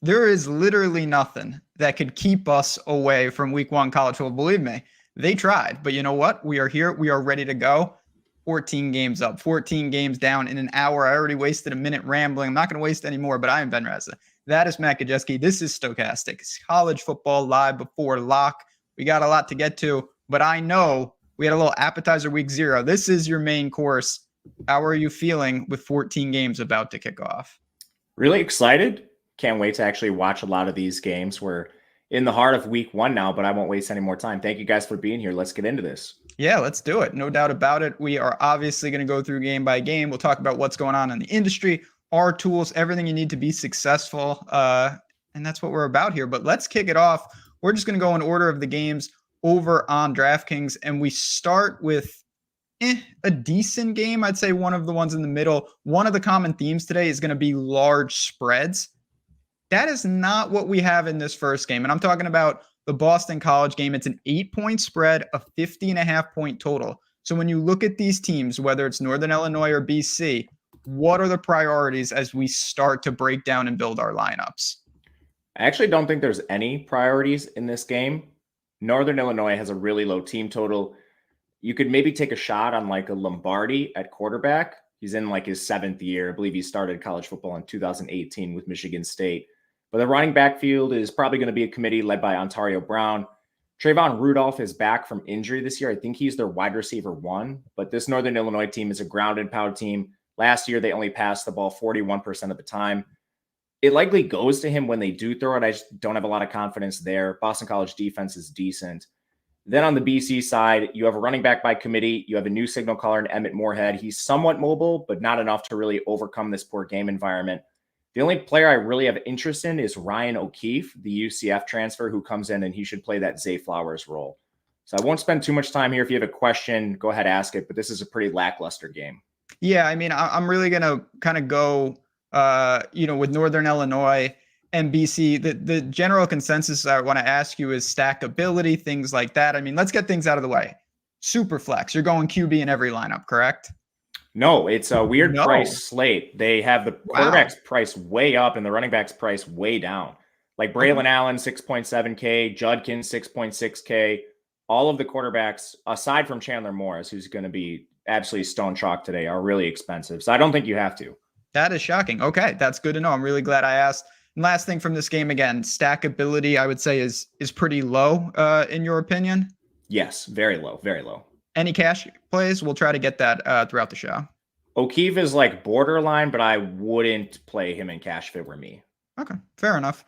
There is literally nothing that could keep us away from week one college football. Believe me, they tried. But you know what? We are here. We are ready to go. 14 games up, 14 games down in an hour. I already wasted a minute rambling. I'm not going to waste any more, but I am Ben Rasa. That is Matt Gajewski. This is Stochastic. It's college football live before lock. We got a lot to get to, but I know we had a little appetizer week 0. This is your main course. How are you feeling with 14 games about to kick off? Really excited. Can't wait to actually watch a lot of these games. We're in the heart of week 1 now, but I won't waste any more time. Thank you guys for being here. Let's get into this. Yeah, let's do it. No doubt about it. We are obviously going to go through game by game. We'll talk about what's going on in the industry, our tools, everything you need to be successful. And that's what we're about here. But let's kick it off. We're just going to go in order of the games over on DraftKings. And we start with a decent game. I'd say one of the ones in the middle. One of the common themes today is going to be large spreads. That is not what we have in this first game. And I'm talking about the Boston College game. It's an 8-point spread, a 50.5-point total. So when you look at these teams, whether it's Northern Illinois or BC, what are the priorities as we start to break down and build our lineups? I actually don't think there's any priorities in this game. Northern Illinois has a really low team total. You could maybe take a shot on like a Lombardi at quarterback. He's in like his 7th year. I believe he started college football in 2018 with Michigan State. But the running back field is probably going to be a committee led by Ontario Brown. Trayvon Rudolph is back from injury this year. I think he's their wide receiver 1. But this Northern Illinois team is a ground and pound team. Last year, they only passed the ball 41% of the time. It likely goes to him when they do throw it. I just don't have a lot of confidence there. Boston College defense is decent. Then on the BC side, you have a running back by committee. You have a new signal caller in Emmett Moorhead. He's somewhat mobile, but not enough to really overcome this poor game environment. The only player I really have interest in is Ryan O'Keefe, the UCF transfer who comes in, and he should play that Zay Flowers role. So I won't spend too much time here. If you have a question, go ahead, ask it. But this is a pretty lackluster game. Yeah, I mean, I'm really going to kind of go, with Northern Illinois and BC. The general consensus I want to ask you is stackability, things like that. I mean, let's get things out of the way. Super flex. You're going QB in every lineup, correct? No, it's a weird price slate. They have the quarterback's price way up and the running back's price way down. Like Braylon Allen, 6.7K, Judkins, 6.6K. All of the quarterbacks, aside from Chandler Morris, who's going to be absolutely stone chalk today, are really expensive. So I don't think you have to. That is shocking. Okay, that's good to know. I'm really glad I asked. And last thing from this game, again, stackability, I would say is pretty low in your opinion? Yes, very low, very low. Any cash plays? We'll try to get that throughout the show. O'Keefe is like borderline, but I wouldn't play him in cash if it were me. Okay, fair enough.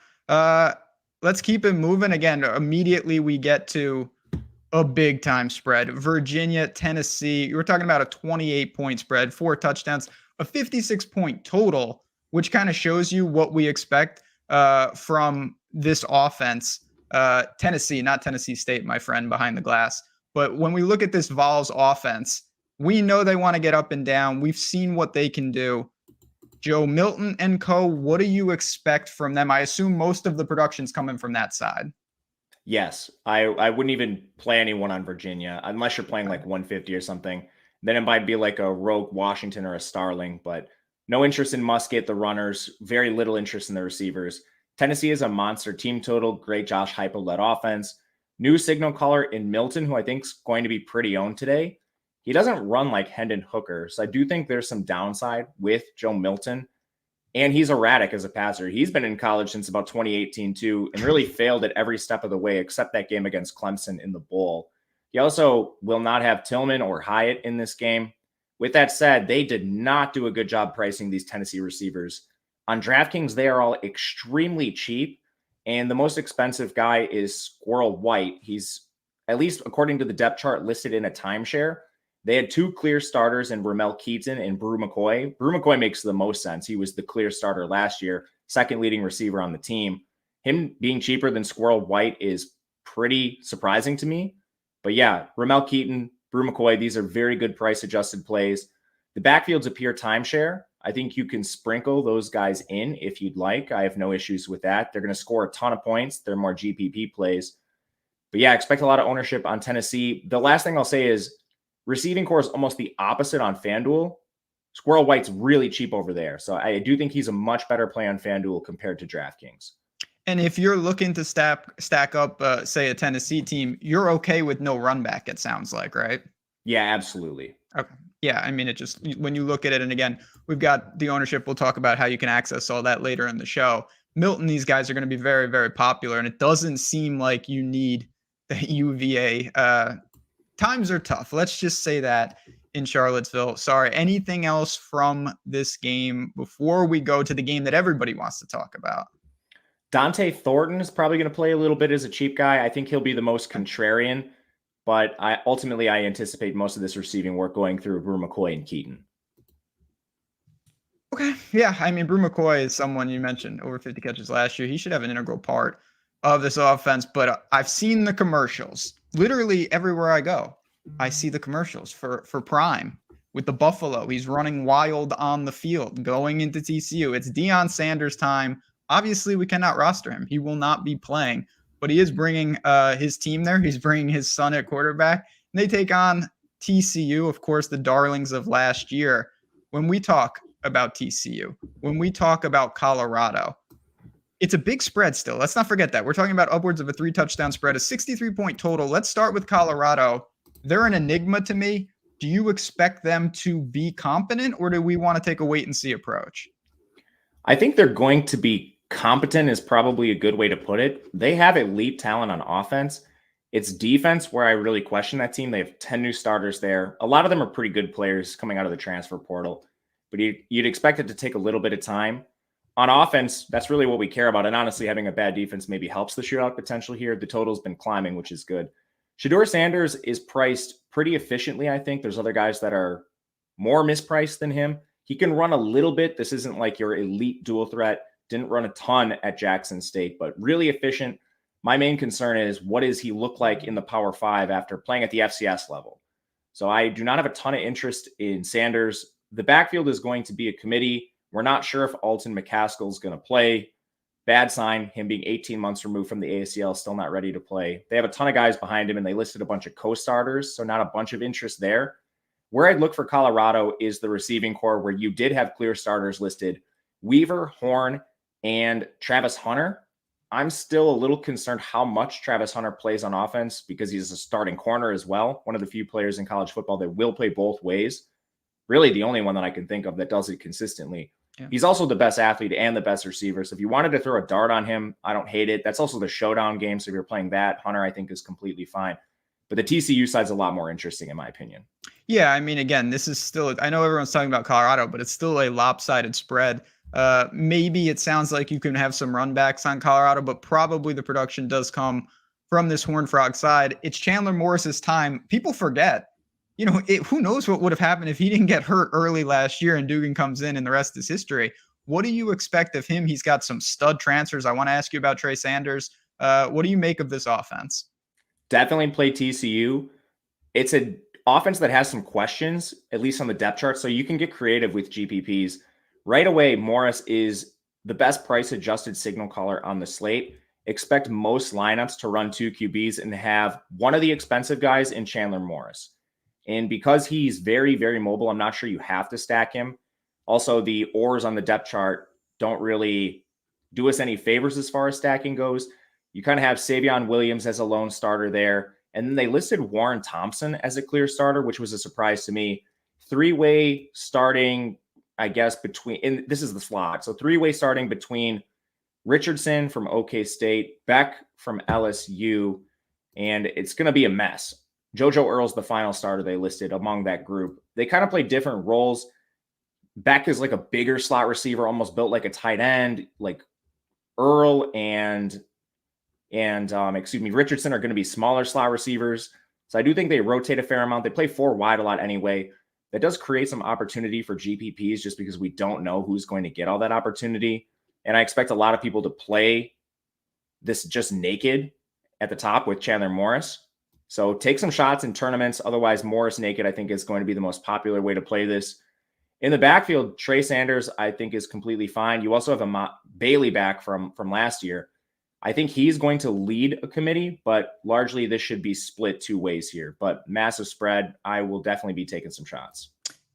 Let's keep it moving. Again, immediately we get to a big time spread. Virginia, Tennessee. We're talking about a 28-point spread, 4 touchdowns, a 56-point total, which kind of shows you what we expect from this offense. Tennessee, not Tennessee State, my friend behind the glass. But when we look at this Vols offense, we know they want to get up and down. We've seen what they can do. Joe Milton and co., what do you expect from them? I assume most of the production's coming from that side. Yes, I wouldn't even play anyone on Virginia unless you're playing like 150 or something. Then it might be like a rogue Washington or a Starling, but no interest in Musket, the runners, very little interest in the receivers. Tennessee is a monster team total, great Josh Heupel-led offense. New signal caller in Milton, who I think is going to be pretty owned today. He doesn't run like Hendon Hooker, so I do think there's some downside with Joe Milton. And he's erratic as a passer. He's been in college since about 2018 too, and really failed at every step of the way except that game against Clemson in the bowl. He also will not have Tillman or Hyatt in this game. With that said, they did not do a good job pricing these Tennessee receivers. On DraftKings, they are all extremely cheap. And the most expensive guy is Squirrel White. He's, at least according to the depth chart, listed in a timeshare. They had 2 clear starters in Ramel Keaton and Brew McCoy. Brew McCoy makes the most sense. He was the clear starter last year, second leading receiver on the team. Him being cheaper than Squirrel White is pretty surprising to me. But yeah, Ramel Keaton, Brew McCoy, these are very good price-adjusted plays. The backfields appear timeshare. I think you can sprinkle those guys in if you'd like. I have no issues with that. They're going to score a ton of points. They're more GPP plays. But yeah, expect a lot of ownership on Tennessee. The last thing I'll say is receiving core is almost the opposite on FanDuel. Squirrel White's really cheap over there. So I do think he's a much better play on FanDuel compared to DraftKings. And if you're looking to stack up, say, a Tennessee team, you're okay with no run back, it sounds like, right? Yeah, absolutely. Okay. Yeah, I mean, it just, when you look at it, and again, we've got the ownership. We'll talk about how you can access all that later in the show. Milton, these guys are going to be very, very popular, and it doesn't seem like you need the UVA. Times are tough. Let's just say that in Charlottesville. Sorry. Anything else from this game before we go to the game that everybody wants to talk about? Dante Thornton is probably going to play a little bit as a cheap guy. I think he'll be the most contrarian, but I anticipate most of this receiving work going through Brew McCoy and Keaton. Okay. Yeah. I mean, Brew McCoy is someone you mentioned, over 50 catches last year. He should have an integral part of this offense, but I've seen the commercials literally everywhere I go. I see the commercials for Prime with the Buffalo. He's running wild on the field going into TCU. It's Deion Sanders time. Obviously, we cannot roster him. He will not be playing, but he is bringing his team there. He's bringing his son at quarterback. And they take on TCU, of course, the darlings of last year. When we talk about TCU, when we talk about Colorado, it's a big spread still. Let's not forget that. We're talking about upwards of a 3-touchdown spread, a 63-point total. Let's start with Colorado. They're an enigma to me. Do you expect them to be competent, or do we want to take a wait-and-see approach? I think they're going to be competent is probably a good way to put it. They have elite talent on offense. It's defense where I really question that team. They have 10 new starters there. A lot of them are pretty good players coming out of the transfer portal, but you'd expect it to take a little bit of time. On offense, that's really what we care about. And honestly, having a bad defense maybe helps the shootout potential here. The total's been climbing, which is good. Shedeur Sanders is priced pretty efficiently, I think. There's other guys that are more mispriced than him. He can run a little bit. This isn't like your elite dual threat. Didn't run a ton at Jackson State, but really efficient. My main concern is, what does he look like in the Power 5 after playing at the FCS level? So I do not have a ton of interest in Sanders. The backfield is going to be a committee. We're not sure if Alton McCaskill is going to play. Bad sign, him being 18 months removed from the ACL, still not ready to play. They have a ton of guys behind him, and they listed a bunch of co-starters, so not a bunch of interest there. Where I'd look for Colorado is the receiving core, where you did have clear starters listed: Weaver, Horn, and Travis Hunter. I'm still a little concerned how much Travis Hunter plays on offense, because he's a starting corner as well. One of the few players in college football that will play both ways. Really the only one that I can think of that does it consistently. Yeah. He's also the best athlete and the best receiver. So if you wanted to throw a dart on him, I don't hate it. That's also the showdown game. So if you're playing that, Hunter, I think, is completely fine. But the TCU side's a lot more interesting, in my opinion. Yeah, I mean, again, this is still, I know everyone's talking about Colorado, but it's still a lopsided spread. Maybe it sounds like you can have some run backs on Colorado, but probably the production does come from this Horned Frog side. It's Chandler Morris's time. People forget, who knows what would have happened if he didn't get hurt early last year and Dugan comes in and the rest is history. What do you expect of him? He's got some stud transfers. I want to ask you about Trey Sanders. What do you make of this offense? Definitely play TCU. It's an offense that has some questions, at least on the depth chart, so you can get creative with GPPs. Right away, Morris is the best price-adjusted signal caller on the slate. Expect most lineups to run 2 QBs and have one of the expensive guys in Chandler Morris. And because he's very, very mobile, I'm not sure you have to stack him. Also, the ors on the depth chart don't really do us any favors as far as stacking goes. You kind of have Savion Williams as a lone starter there. And then they listed Warren Thompson as a clear starter, which was a surprise to me. 3-way starting, I guess, and this is the slot. So 3-way starting between Richardson from OK State, Beck from LSU, and it's going to be a mess. JoJo Earl's the final starter they listed among that group. They kind of play different roles. Beck is like a bigger slot receiver, almost built like a tight end. Like Earl and Richardson are going to be smaller slot receivers. So I do think they rotate a fair amount. They play 4 wide a lot anyway. That does create some opportunity for GPPs just because we don't know who's going to get all that opportunity. And I expect a lot of people to play this just naked at the top with Chandler Morris. So take some shots in tournaments. Otherwise, Morris naked, I think, is going to be the most popular way to play this. In the backfield, Trey Sanders, I think, is completely fine. You also have a Bailey back from last year. I think he's going to lead a committee, but largely this should be split 2 ways here. But massive spread, I will definitely be taking some shots.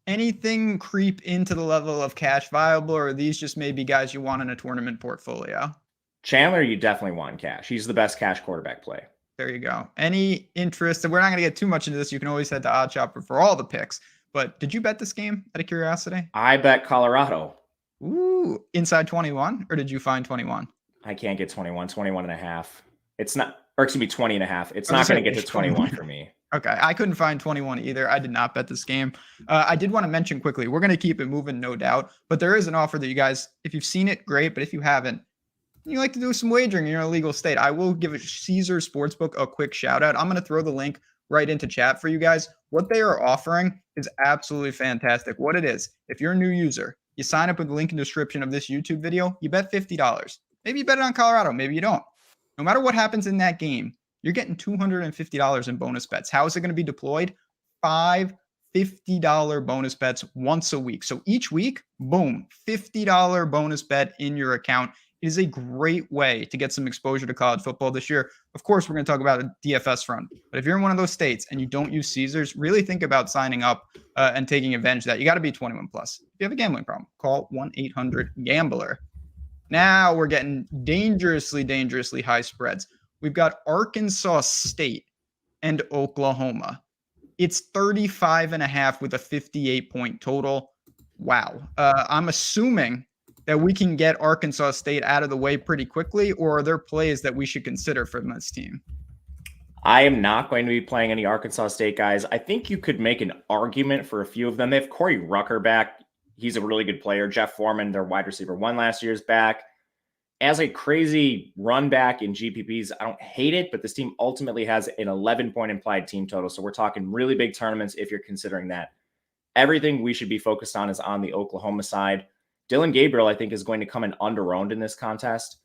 Anything creep into the level of cash viable, or are these just maybe guys you want in a tournament portfolio? Chandler, you definitely want in cash. He's the best cash quarterback play. There you go. Any interest? And we're not going to get too much into this. You can always head to OddsShopper for all the picks. But did you bet this game out of curiosity? I bet Colorado. Ooh, inside 21, or did you find 21? I can't get 21, 21 and a half. It's not, or excuse me, 20 and a half. It's not going to get to 21 for me. Okay, I couldn't find 21 either. I did not bet this game. I did want to mention quickly, we're going to keep it moving, no doubt. But there is an offer that you guys, if you've seen it, great. But if you haven't, you like to do some wagering in your illegal state, I will give Caesar Sportsbook a quick shout out. I'm going to throw the link right into chat for you guys. What they are offering is absolutely fantastic. What it is, if you're a new user, you sign up with the link in the description of this YouTube video, you bet $50. Maybe you bet it on Colorado, maybe you don't. No matter what happens in that game, you're getting $250 in bonus bets. How is it going to be deployed? 5 $50 bonus bets once a week. So each week, boom, $50 bonus bet in your account. It is a great way to get some exposure to college football this year. Of course, we're going to talk about a DFS front. But if you're in one of those states and you don't use Caesars, really think about signing up and taking advantage of that. You got to be 21 plus. If you have a gambling problem, call 1-800-GAMBLER. Now we're getting dangerously, dangerously high spreads. We've got Arkansas State and Oklahoma. It's 35.5 with a 58-point total. Wow. I'm assuming that we can get Arkansas State out of the way pretty quickly, or are there plays that we should consider from this team? I am not going to be playing any Arkansas State guys. I think you could make an argument for a few of them. They have Corey Rucker back. He's a really good player. Jeff Foreman, their wide receiver, 1 last year's back. As a crazy run back in GPPs, I don't hate it, but this team ultimately has an 11-point implied team total. So we're talking really big tournaments if you're considering that. Everything we should be focused on is on the Oklahoma side. Dylan Gabriel, I think, is going to come in under-owned in this contest.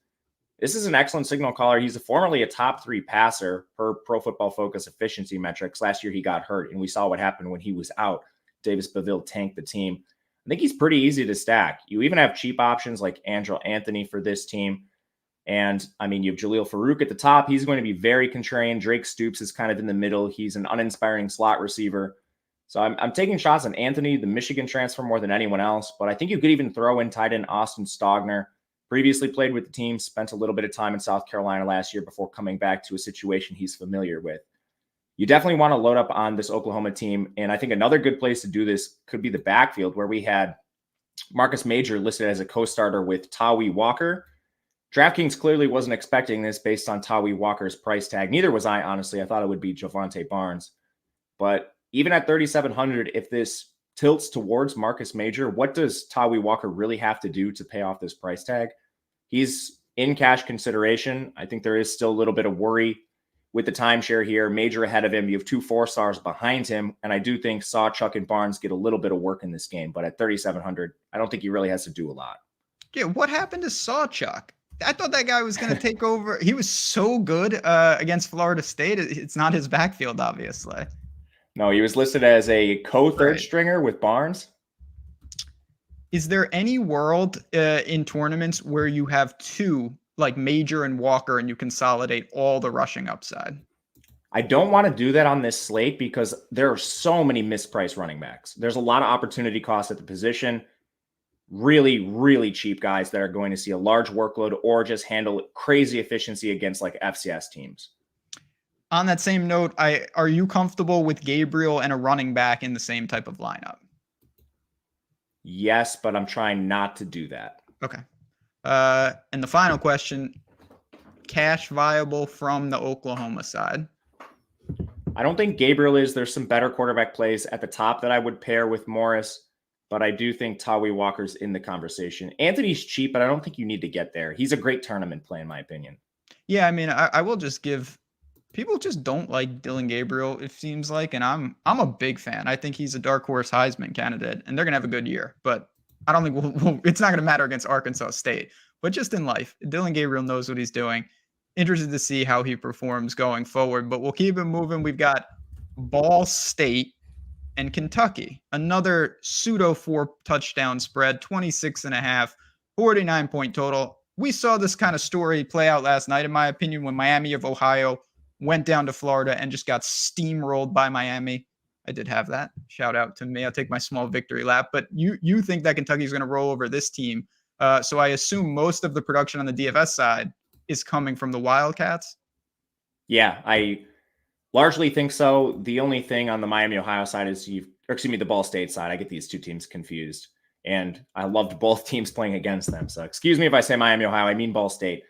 This is an excellent signal caller. He's formerly a top 3 passer per Pro Football Focus efficiency metrics. Last year he got hurt, and we saw what happened when he was out. Davis Beville tanked the team. I think he's pretty easy to stack. You even have cheap options like Andrew Anthony for this team. And, I mean, you have Jaleel Farouk at the top. He's going to be very contrarian. Drake Stoops is kind of in the middle. He's an uninspiring slot receiver. So I'm taking shots on Anthony, the Michigan transfer, more than anyone else. But I think you could even throw in tight end Austin Stogner. Previously played with the team, spent a little bit of time in South Carolina last year before coming back to a situation he's familiar with. You definitely want to load up on this Oklahoma team. And I think another good place to do this could be the backfield, where we had Marcus Major listed as a co-starter with Tawi Walker. DraftKings clearly wasn't expecting this based on Tawi Walker's price tag. Neither was I, honestly. I thought it would be Javonte Barnes. But even at 3,700, if this tilts towards Marcus Major, what does Tawi Walker really have to do to pay off this price tag? He's in cash consideration. I think there is still a little bit of worry with the timeshare here. Major ahead of him. You have 2 4-stars behind him. And I do think Sawchuk and Barnes get a little bit of work in this game. But at 3,700, I don't think he really has to do a lot. Yeah, what happened to Sawchuk? I thought that guy was going to take over. He was so good against Florida State. It's not his backfield, obviously. No, he was listed as a co-third stringer with Barnes. Is there any world in tournaments where you have 2, like Major and Walker, and you consolidate all the rushing upside? I don't want to do that on this slate because there are so many mispriced running backs. There's a lot of opportunity cost at the position. Really, really cheap guys that are going to see a large workload or just handle crazy efficiency against like FCS teams. On that same note, are you comfortable with Gabriel and a running back in the same type of lineup? Yes, but I'm trying not to do that. Okay. And the final question, cash viable from the Oklahoma side? I don't think Gabriel is. There's some better quarterback plays at the top that I would pair with Morris, but I do think Tawi Walker's in the conversation. Anthony's cheap, but I don't think you need to get there. He's a great tournament play, in my opinion. Yeah, I mean, I will just give – people just don't like Dylan Gabriel, it seems like, and I'm a big fan. I think he's a dark horse Heisman candidate, and they're going to have a good year. But I don't think it's not going to matter against Arkansas State. But just in life, Dylan Gabriel knows what he's doing. Interested to see how he performs going forward, but we'll keep it moving. We've got Ball State and Kentucky, another pseudo 4-touchdown spread, 26.5, 49-point total. We saw this kind of story play out last night, in my opinion, when Miami of Ohio went down to Florida and just got steamrolled by Miami. I did have that. Shout out to me. I'll take my small victory lap. But you think that Kentucky is going to roll over this team. So I assume most of the production on the DFS side is coming from the Wildcats? Yeah, I largely think so. The only thing on the Miami, Ohio side is the Ball State side. I get these two teams confused, and I loved both teams playing against them. So excuse me if I say Miami, Ohio, I mean Ball State.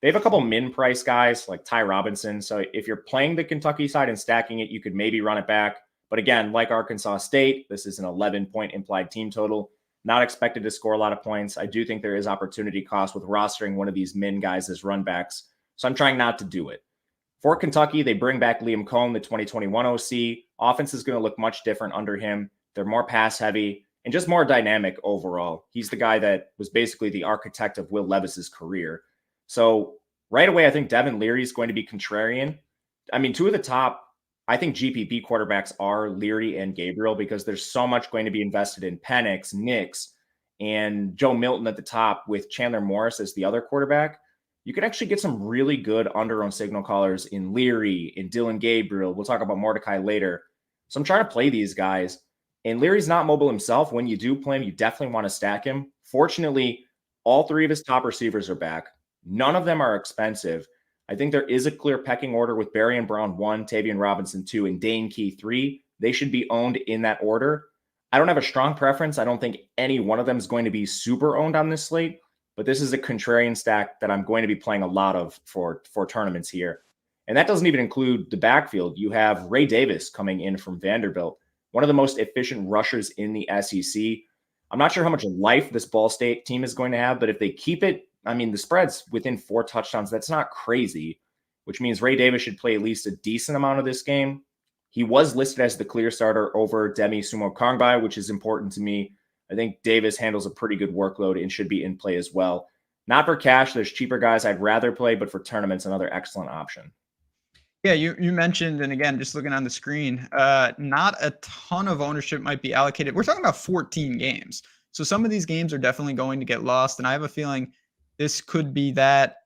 They have a couple min price guys like Ty Robinson. So if you're playing the Kentucky side and stacking it, you could maybe run it back. But again, like Arkansas State, this is an 11-point implied team total. Not expected to score a lot of points. I do think there is opportunity cost with rostering one of these min guys as run backs. So I'm trying not to do it. For Kentucky, they bring back Liam Cohn, the 2021 OC. Offense is going to look much different under him. They're more pass heavy and just more dynamic overall. He's the guy that was basically the architect of Will Levis's career. So right away, I think Devin Leary is going to be contrarian. I mean, two of the top, I think GPP quarterbacks are Leary and Gabriel because there's so much going to be invested in Penix, Nix, and Joe Milton at the top with Chandler Morris as the other quarterback. You could actually get some really good under-owned signal callers in Leary, in Dylan Gabriel. We'll talk about Mordecai later. So I'm trying to play these guys. And Leary's not mobile himself. When you do play him, you definitely want to stack him. Fortunately, all three of his top receivers are back. None of them are expensive. I think there is a clear pecking order with Barry and Brown 1, Tavian Robinson 2, and Dane Key 3. They should be owned in that order. I don't have a strong preference. I don't think any one of them is going to be super owned on this slate, but this is a contrarian stack that I'm going to be playing a lot of for tournaments here. And that doesn't even include the backfield. You have Ray Davis coming in from Vanderbilt, one of the most efficient rushers in the SEC. I'm not sure how much life this Ball State team is going to have, but if they keep it, I mean, the spread's within 4 touchdowns. That's not crazy, which means Ray Davis should play at least a decent amount of this game. He was listed as the clear starter over Demi Sumo-Kangbai, which is important to me. I think Davis handles a pretty good workload and should be in play as well. Not for cash. There's cheaper guys I'd rather play, but for tournaments, another excellent option. Yeah, you mentioned, and again, just looking on the screen, not a ton of ownership might be allocated. We're talking about 14 games. So some of these games are definitely going to get lost, and I have a feeling this could be that.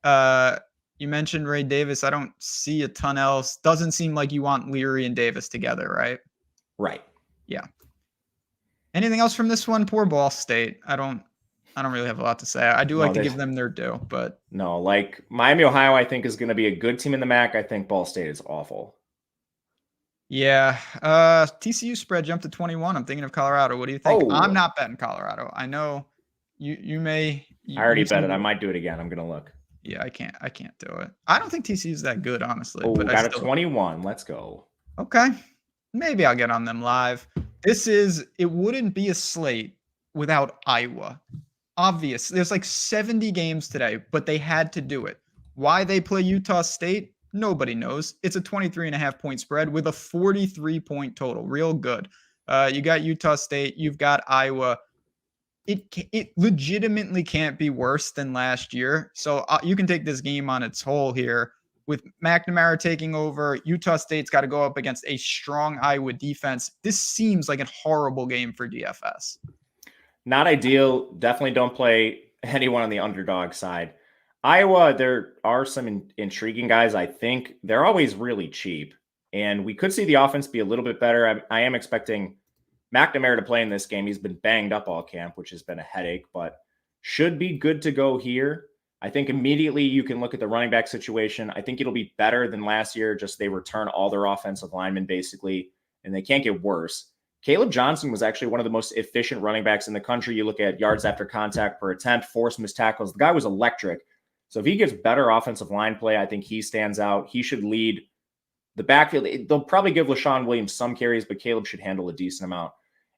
You mentioned Ray Davis. I don't see a ton else. Doesn't seem like you want Leary and Davis together, right? Right. Yeah. Anything else from this one? Poor Ball State. I don't really have a lot to say. I do like to give them their due, but no, like Miami, Ohio, I think is going to be a good team in the MAC. I think Ball State is awful. Yeah. TCU spread jumped to 21. I'm thinking of Colorado. What do you think? Oh. I'm not betting Colorado. I know you may. I already bet it. I might do it again. I'm going to look. Yeah, I can't do it. I don't think TCU is that good, honestly. Oh, got a 21. Let's go. Okay. Maybe I'll get on them live. It wouldn't be a slate without Iowa. Obvious. There's like 70 games today, but they had to do it. Why they play Utah State? Nobody knows. It's a 23.5 point spread with a 43-point total. Real good. You got Utah State. You've got Iowa. It legitimately can't be worse than last year. So you can take this game on its whole here. With McNamara taking over, Utah State's got to go up against a strong Iowa defense. This seems like a horrible game for DFS. Not ideal. Definitely don't play anyone on the underdog side. Iowa, there are some intriguing guys. I think they're always really cheap, and we could see the offense be a little bit better. I am expecting McNamara to play in this game. He's been banged up all camp, which has been a headache, but should be good to go here. I think immediately you can look at the running back situation. I think it'll be better than last year. Just they return all their offensive linemen basically, and they can't get worse. Caleb Johnson was actually one of the most efficient running backs in the country. You look at yards after contact per attempt, forced missed tackles. The guy was electric. So if he gets better offensive line play, I think he stands out. He should lead the backfield. They'll probably give LaShawn Williams some carries, but Caleb should handle a decent amount.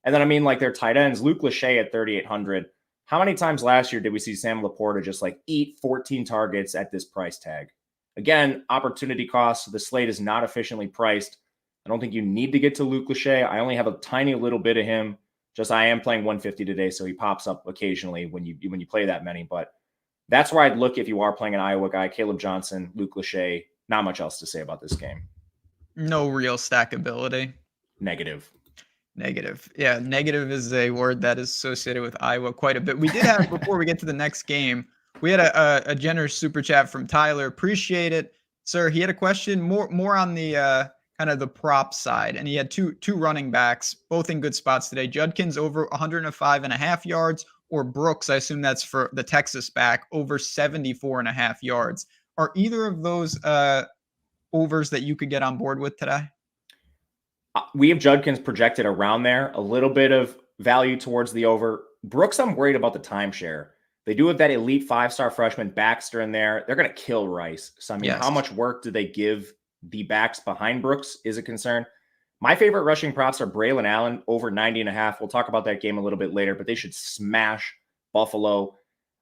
And then, I mean, like their tight ends, Luke Lachey at 3,800. How many times last year did we see Sam Laporta just like eat 14 targets at this price tag? Again, opportunity cost. The slate is not efficiently priced. I don't think you need to get to Luke Lachey. I only have a tiny little bit of him. Just I am playing 150 today, so he pops up occasionally when you play that many. But that's where I'd look if you are playing an Iowa guy. Caleb Johnson, Luke Lachey. Not much else to say about this game. No real stackability. Negative. Yeah, negative is a word that is associated with Iowa quite a bit. We did have, before we get to the next game, we had a generous super chat from Tyler. Appreciate it, sir. He had a question more on the kind of the prop side, and he had two running backs, both in good spots today. Judkins over 105.5 yards, or Brooks, I assume that's for the Texas back, over 74.5 yards. Are either of those overs that you could get on board with today? We have Judkins projected around there, a little bit of value towards the over. Brooks, I'm worried about the timeshare. They do have that elite 5-star freshman Baxter in there. They're going to kill Rice. So, I mean, how much work do they give the backs behind Brooks is a concern. My favorite rushing props are Braylon Allen over 90.5. We'll talk about that game a little bit later, but they should smash Buffalo.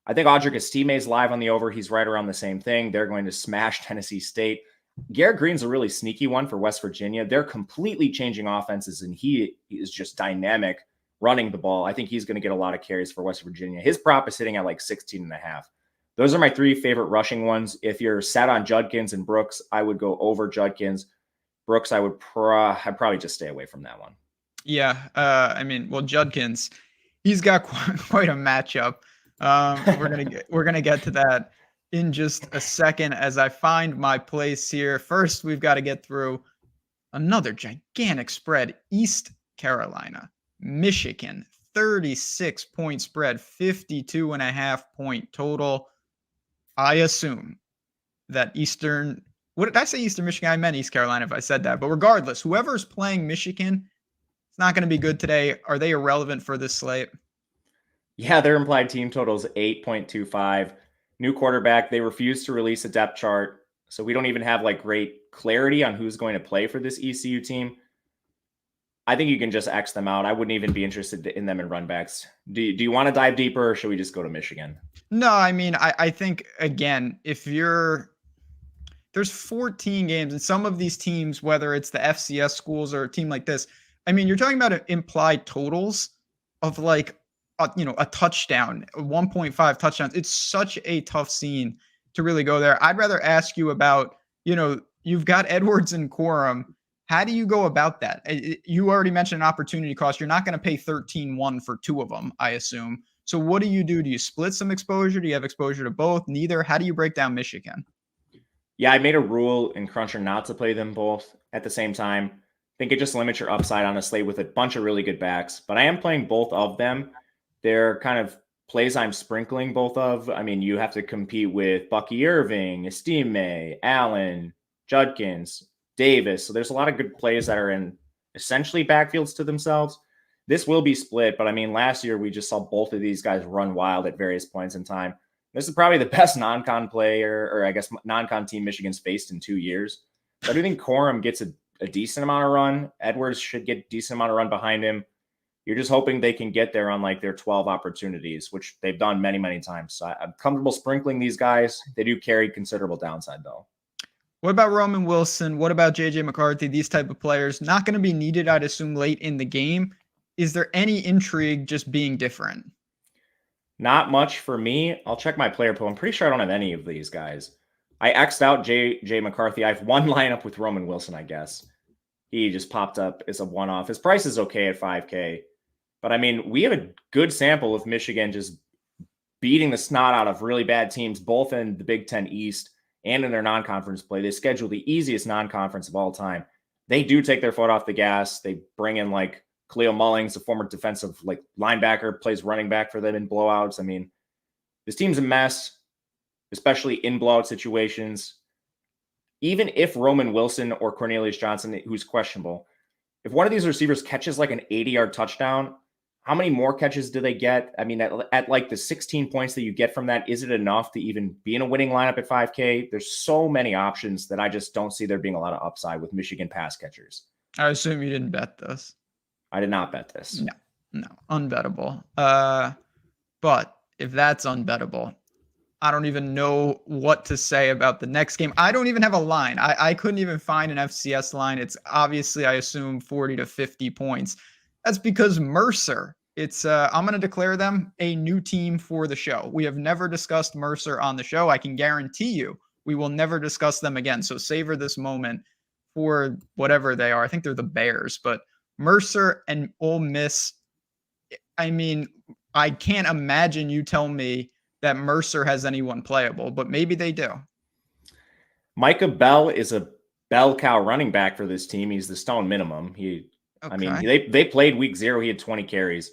I think Audric Estime is live on the over. He's right around the same thing. They're going to smash Tennessee State. Garrett Green's a really sneaky one for West Virginia. They're completely changing offenses, and he is just dynamic running the ball. I think he's going to get a lot of carries for West Virginia. His prop is sitting at like 16.5. Those are my three favorite rushing ones. If you're set on Judkins and Brooks, I would go over Judkins. Brooks, I'd probably just stay away from that one. Yeah. I mean, well, Judkins, he's got quite a matchup. We're gonna get to that in just a second as I find my place here. First, we've got to get through another gigantic spread. East Carolina, Michigan, 36-point spread, 52.5-point total. I assume that what did I say Eastern Michigan? I meant East Carolina if I said that. But regardless, whoever's playing Michigan, it's not going to be good today. Are they irrelevant for this slate? Yeah, their implied team total is 8.25. New quarterback. They refuse to release a depth chart. So we don't even have like great clarity on who's going to play for this ECU team. I think you can just X them out. I wouldn't even be interested in them in run backs. Do you want to dive deeper, or should we just go to Michigan? No, I mean, I think, again, there's 14 games, and some of these teams, whether it's the FCS schools or a team like this, I mean, you're talking about implied totals of like, a touchdown, 1.5 touchdowns. It's such a tough scene to really go there. I'd rather ask you about, you've got Edwards and Corum. How do you go about that? You already mentioned an opportunity cost. You're not going to pay 13-1 for two of them, I assume. So what do? Do you split some exposure? Do you have exposure to both? Neither? How do you break down Michigan? Yeah, I made a rule in Cruncher not to play them both at the same time. I think it just limits your upside on a slate with a bunch of really good backs. But I am playing both of them. They're kind of plays I'm sprinkling both of. I mean, you have to compete with Bucky Irving, Estime, Allen, Judkins, Davis. So there's a lot of good plays that are in essentially backfields to themselves. This will be split, but I mean, last year we just saw both of these guys run wild at various points in time. This is probably the best non-con player, or I guess non-con team Michigan's faced in 2 years. So I do think Corum gets a decent amount of run. Edwards should get a decent amount of run behind him. You're just hoping they can get there on like their 12 opportunities, which they've done many, many times. So I'm comfortable sprinkling these guys. They do carry considerable downside though. What about Roman Wilson? What about JJ McCarthy? These type of players not going to be needed, I'd assume, late in the game. Is there any intrigue just being different? Not much for me. I'll check my player pool. I'm pretty sure I don't have any of these guys. I X'd out JJ McCarthy. I have one lineup with Roman Wilson, I guess. He just popped up as a one-off. His price is okay at $5K. But I mean, we have a good sample of Michigan just beating the snot out of really bad teams, both in the Big Ten East and in their non-conference play. They schedule the easiest non-conference of all time. They do take their foot off the gas. They bring in like Khalil Mullings, a former defensive like linebacker, plays running back for them in blowouts. I mean, this team's a mess, especially in blowout situations. Even if Roman Wilson or Cornelius Johnson, who's questionable, if one of these receivers catches like an 80-yard touchdown, how many more catches do they get? I mean, at like the 16 points that you get from that, is it enough to even be in a winning lineup at 5K? There's so many options that I just don't see there being a lot of upside with Michigan pass catchers. I assume you didn't bet this. I did not bet this. No, unbettable. But if that's unbettable, I don't even know what to say about the next game. I don't even have a line. I couldn't even find an FCS line. It's obviously, I assume, 40 to 50 points. That's because Mercer, I'm going to declare them a new team for the show. We have never discussed Mercer on the show. I can guarantee you we will never discuss them again. So savor this moment for whatever they are. I think they're the Bears, but Mercer and Ole Miss. I mean, I can't imagine you tell me that Mercer has anyone playable, but maybe they do. Micah Bell is a bell cow running back for this team. He's the stone minimum. I mean, they played week 0. He had 20 carries.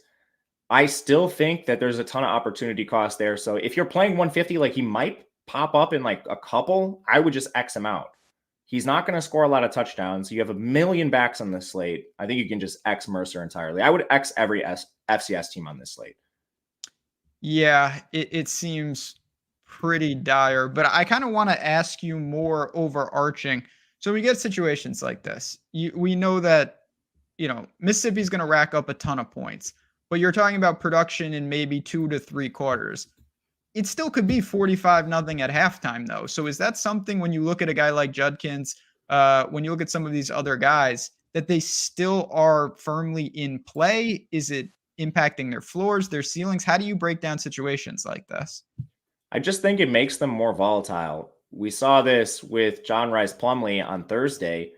I still think that there's a ton of opportunity cost there. So if you're playing 150, like he might pop up in like a couple, I would just X him out. He's not going to score a lot of touchdowns. You have a million backs on this slate. I think you can just X Mercer entirely. I would X every FCS team on this slate. Yeah, it seems pretty dire, but I kind of want to ask you more overarching. So we get situations like this. We know that, Mississippi's going to rack up a ton of points, but you're talking about production in maybe 2 to 3 quarters. It still could be 45-0 at halftime, though. So is that something when you look at a guy like Judkins, when you look at some of these other guys, that they still are firmly in play? Is it impacting their floors, their ceilings? How do you break down situations like this? I just think it makes them more volatile. We saw this with John Rice Plumlee on Thursday.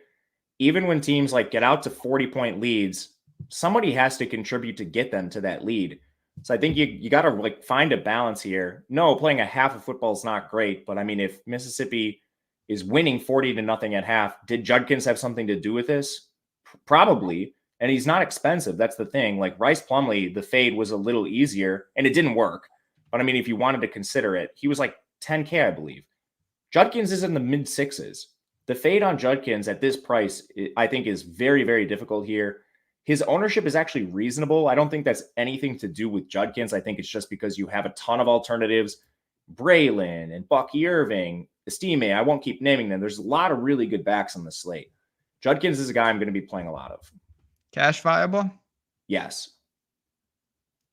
Even when teams like get out to 40-point leads, somebody has to contribute to get them to that lead. So I think you got to like find a balance here. No, playing a half of football is not great, but I mean, if Mississippi is winning 40-0 at half, did Judkins have something to do with this? Probably. And he's not expensive. That's the thing. Like Rice Plumlee, the fade was a little easier and it didn't work. But I mean, if you wanted to consider it, he was like 10K, I believe. Judkins is in the mid sixes. The fade on Judkins at this price, I think, is very, very difficult here. His ownership is actually reasonable. I don't think that's anything to do with Judkins. I think it's just because you have a ton of alternatives. Braylon and Bucky Irving, Estime, I won't keep naming them. There's a lot of really good backs on the slate. Judkins is a guy I'm going to be playing a lot of. Cash viable? Yes.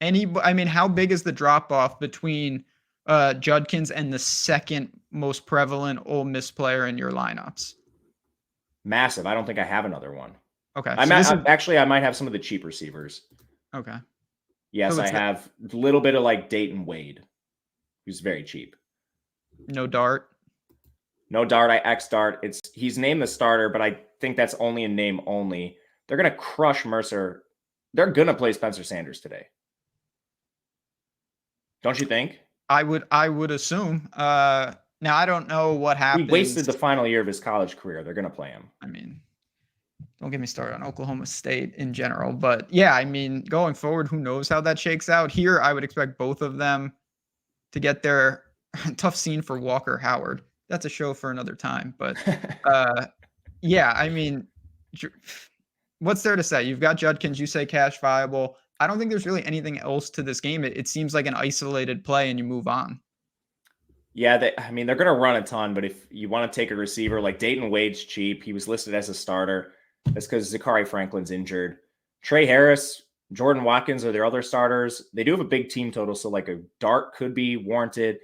How big is the drop off between Judkins and the second most prevalent Ole Miss player in your lineups? Massive. I don't think I have another one. Okay. I might have some of the cheap receivers. Okay. Yes, I have a little bit of like Dayton Wade, who's very cheap. No Dart. No Dart. I X Dart. He's named the starter, but I think that's only a name only. They're going to crush Mercer. They're going to play Spencer Sanders today. Don't you think? I would assume. Now, I don't know what happens. He wasted the final year of his college career. They're going to play him. Don't get me started on Oklahoma State in general. But yeah, going forward, who knows how that shakes out. Here, I would expect both of them to get their tough scene for Walker Howard. That's a show for another time. But what's there to say? You've got Judkins, you say cash viable. I don't think there's really anything else to this game. It seems like an isolated play and you move on. Yeah, they're going to run a ton, but if you want to take a receiver like Dayton Wade's cheap, he was listed as a starter. That's because Zachary Franklin's injured. Trey Harris, Jordan Watkins are their other starters. They do have a big team total, so like a dart could be warranted.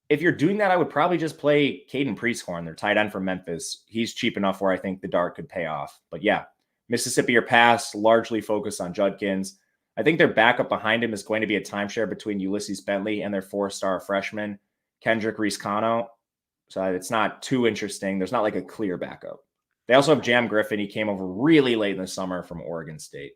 If you're doing that, I would probably just play Caden Prieskorn, their tight end from Memphis. He's cheap enough where I think the dart could pay off. But yeah, Mississippi or pass, largely focused on Judkins. I think their backup behind him is going to be a timeshare between Ulysses Bentley and their 4-star freshman, Kendrick Riscano. So it's not too interesting. There's not like a clear backup. They also have Jam Griffin. He came over really late in the summer from Oregon State.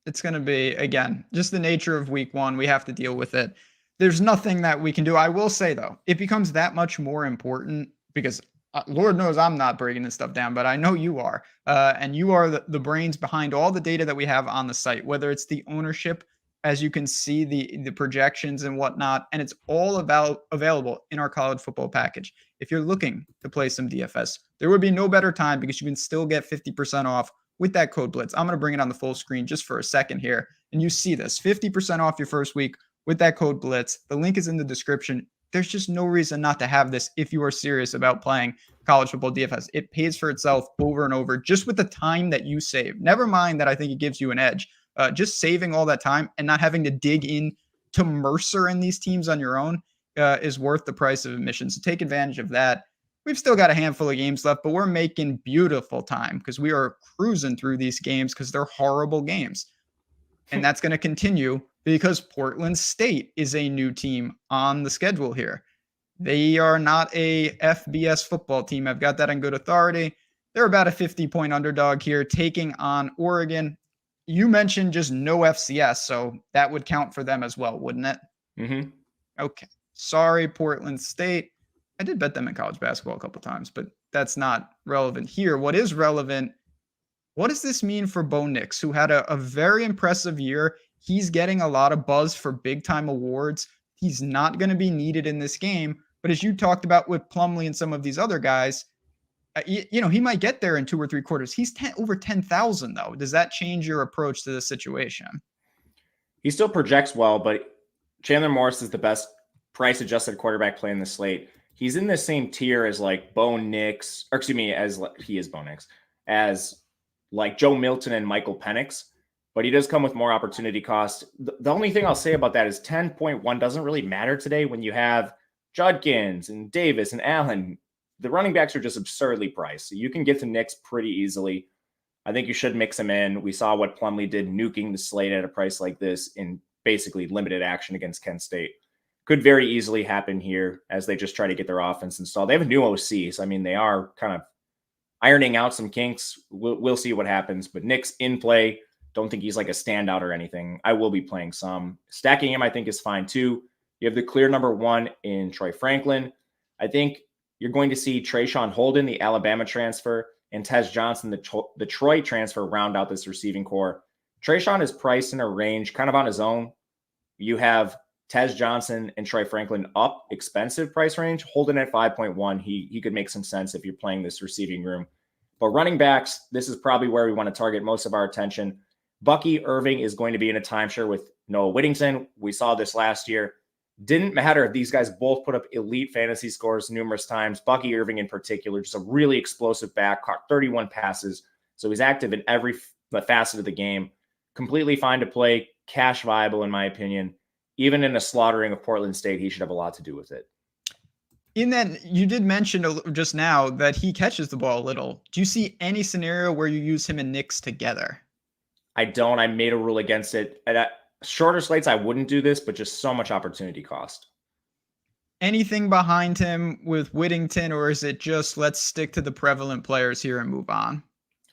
It's going to be, again, just the nature of week one. We have to deal with it. There's nothing that we can do. I will say, though, it becomes that much more important because Lord knows I'm not breaking this stuff down, but I know you are. And you are the brains behind all the data that we have on the site, whether it's the ownership, as you can see, the projections and whatnot. And it's all available in our college football package. If you're looking to play some DFS, there would be no better time because you can still get 50% off with that code Blitz. I'm going to bring it on the full screen just for a second here. And you see this 50% off your first week with that code Blitz. The link is in the description. There's just no reason not to have this if you are serious about playing college football DFS. It pays for itself over and over just with the time that you save. Never mind that I think it gives you an edge. Just saving all that time and not having to dig in to Mercer and these teams on your own is worth the price of admission. So take advantage of that. We've still got a handful of games left, but we're making beautiful time because we are cruising through these games because they're horrible games. And that's going to continue because Portland State is a new team on the schedule here. They are not a FBS football team. I've got that on good authority. They're about a 50-point underdog here, taking on Oregon. You mentioned just no FCS, so that would count for them as well, wouldn't it? Mm-hmm. Okay. Sorry, Portland State. I did bet them in college basketball a couple times, but that's not relevant here. What is relevant, what does this mean for Bo Nix, who had a very impressive year? He's getting a lot of buzz for big-time awards. He's not going to be needed in this game. But as you talked about with Plumlee and some of these other guys, he might get there in 2 or 3 quarters. He's over 10,000 though. Does that change your approach to the situation? He still projects well, but Chandler Morris is the best price-adjusted quarterback play in the slate. He's in the same tier as like Bo Nix, or excuse me, he is Bo Nix, as like Joe Milton and Michael Penix, but he does come with more opportunity cost. The only thing I'll say about that is 10.1 doesn't really matter today when you have Judkins and Davis and Allen. The running backs are just absurdly priced. So you can get to Nix pretty easily. I think you should mix him in. We saw what Plumlee did nuking the slate at a price like this in basically limited action against Kent State. Could very easily happen here as they just try to get their offense installed. They have a new OC, so I mean, they are kind of ironing out some kinks. We'll see what happens, but Nix in play. Don't think he's like a standout or anything. I will be playing some. Stacking him, I think, is fine too. You have the clear number 1 in Troy Franklin. I think you're going to see Trayshawn Holden, the Alabama transfer, and Tez Johnson, the Troy transfer, round out this receiving core. Trayshawn is priced in a range kind of on his own. You have Tez Johnson and Troy Franklin up expensive price range. Holden at 5.1. He could make some sense if you're playing this receiving room. But running backs, this is probably where we want to target most of our attention. Bucky Irving is going to be in a timeshare with Noah Whittington. We saw this last year. Didn't matter. These guys both put up elite fantasy scores numerous times. Bucky Irving in particular, just a really explosive back, caught 31 passes. So he's active in every facet of the game. Completely fine to play, cash viable in my opinion. Even in a slaughtering of Portland State, he should have a lot to do with it. In that, you did mention just now that he catches the ball a little. Do you see any scenario where you use him and Nix together? I don't. I made a rule against it. At shorter slates, I wouldn't do this, but just so much opportunity cost. Anything behind him with Whittington, or is it just let's stick to the prevalent players here and move on?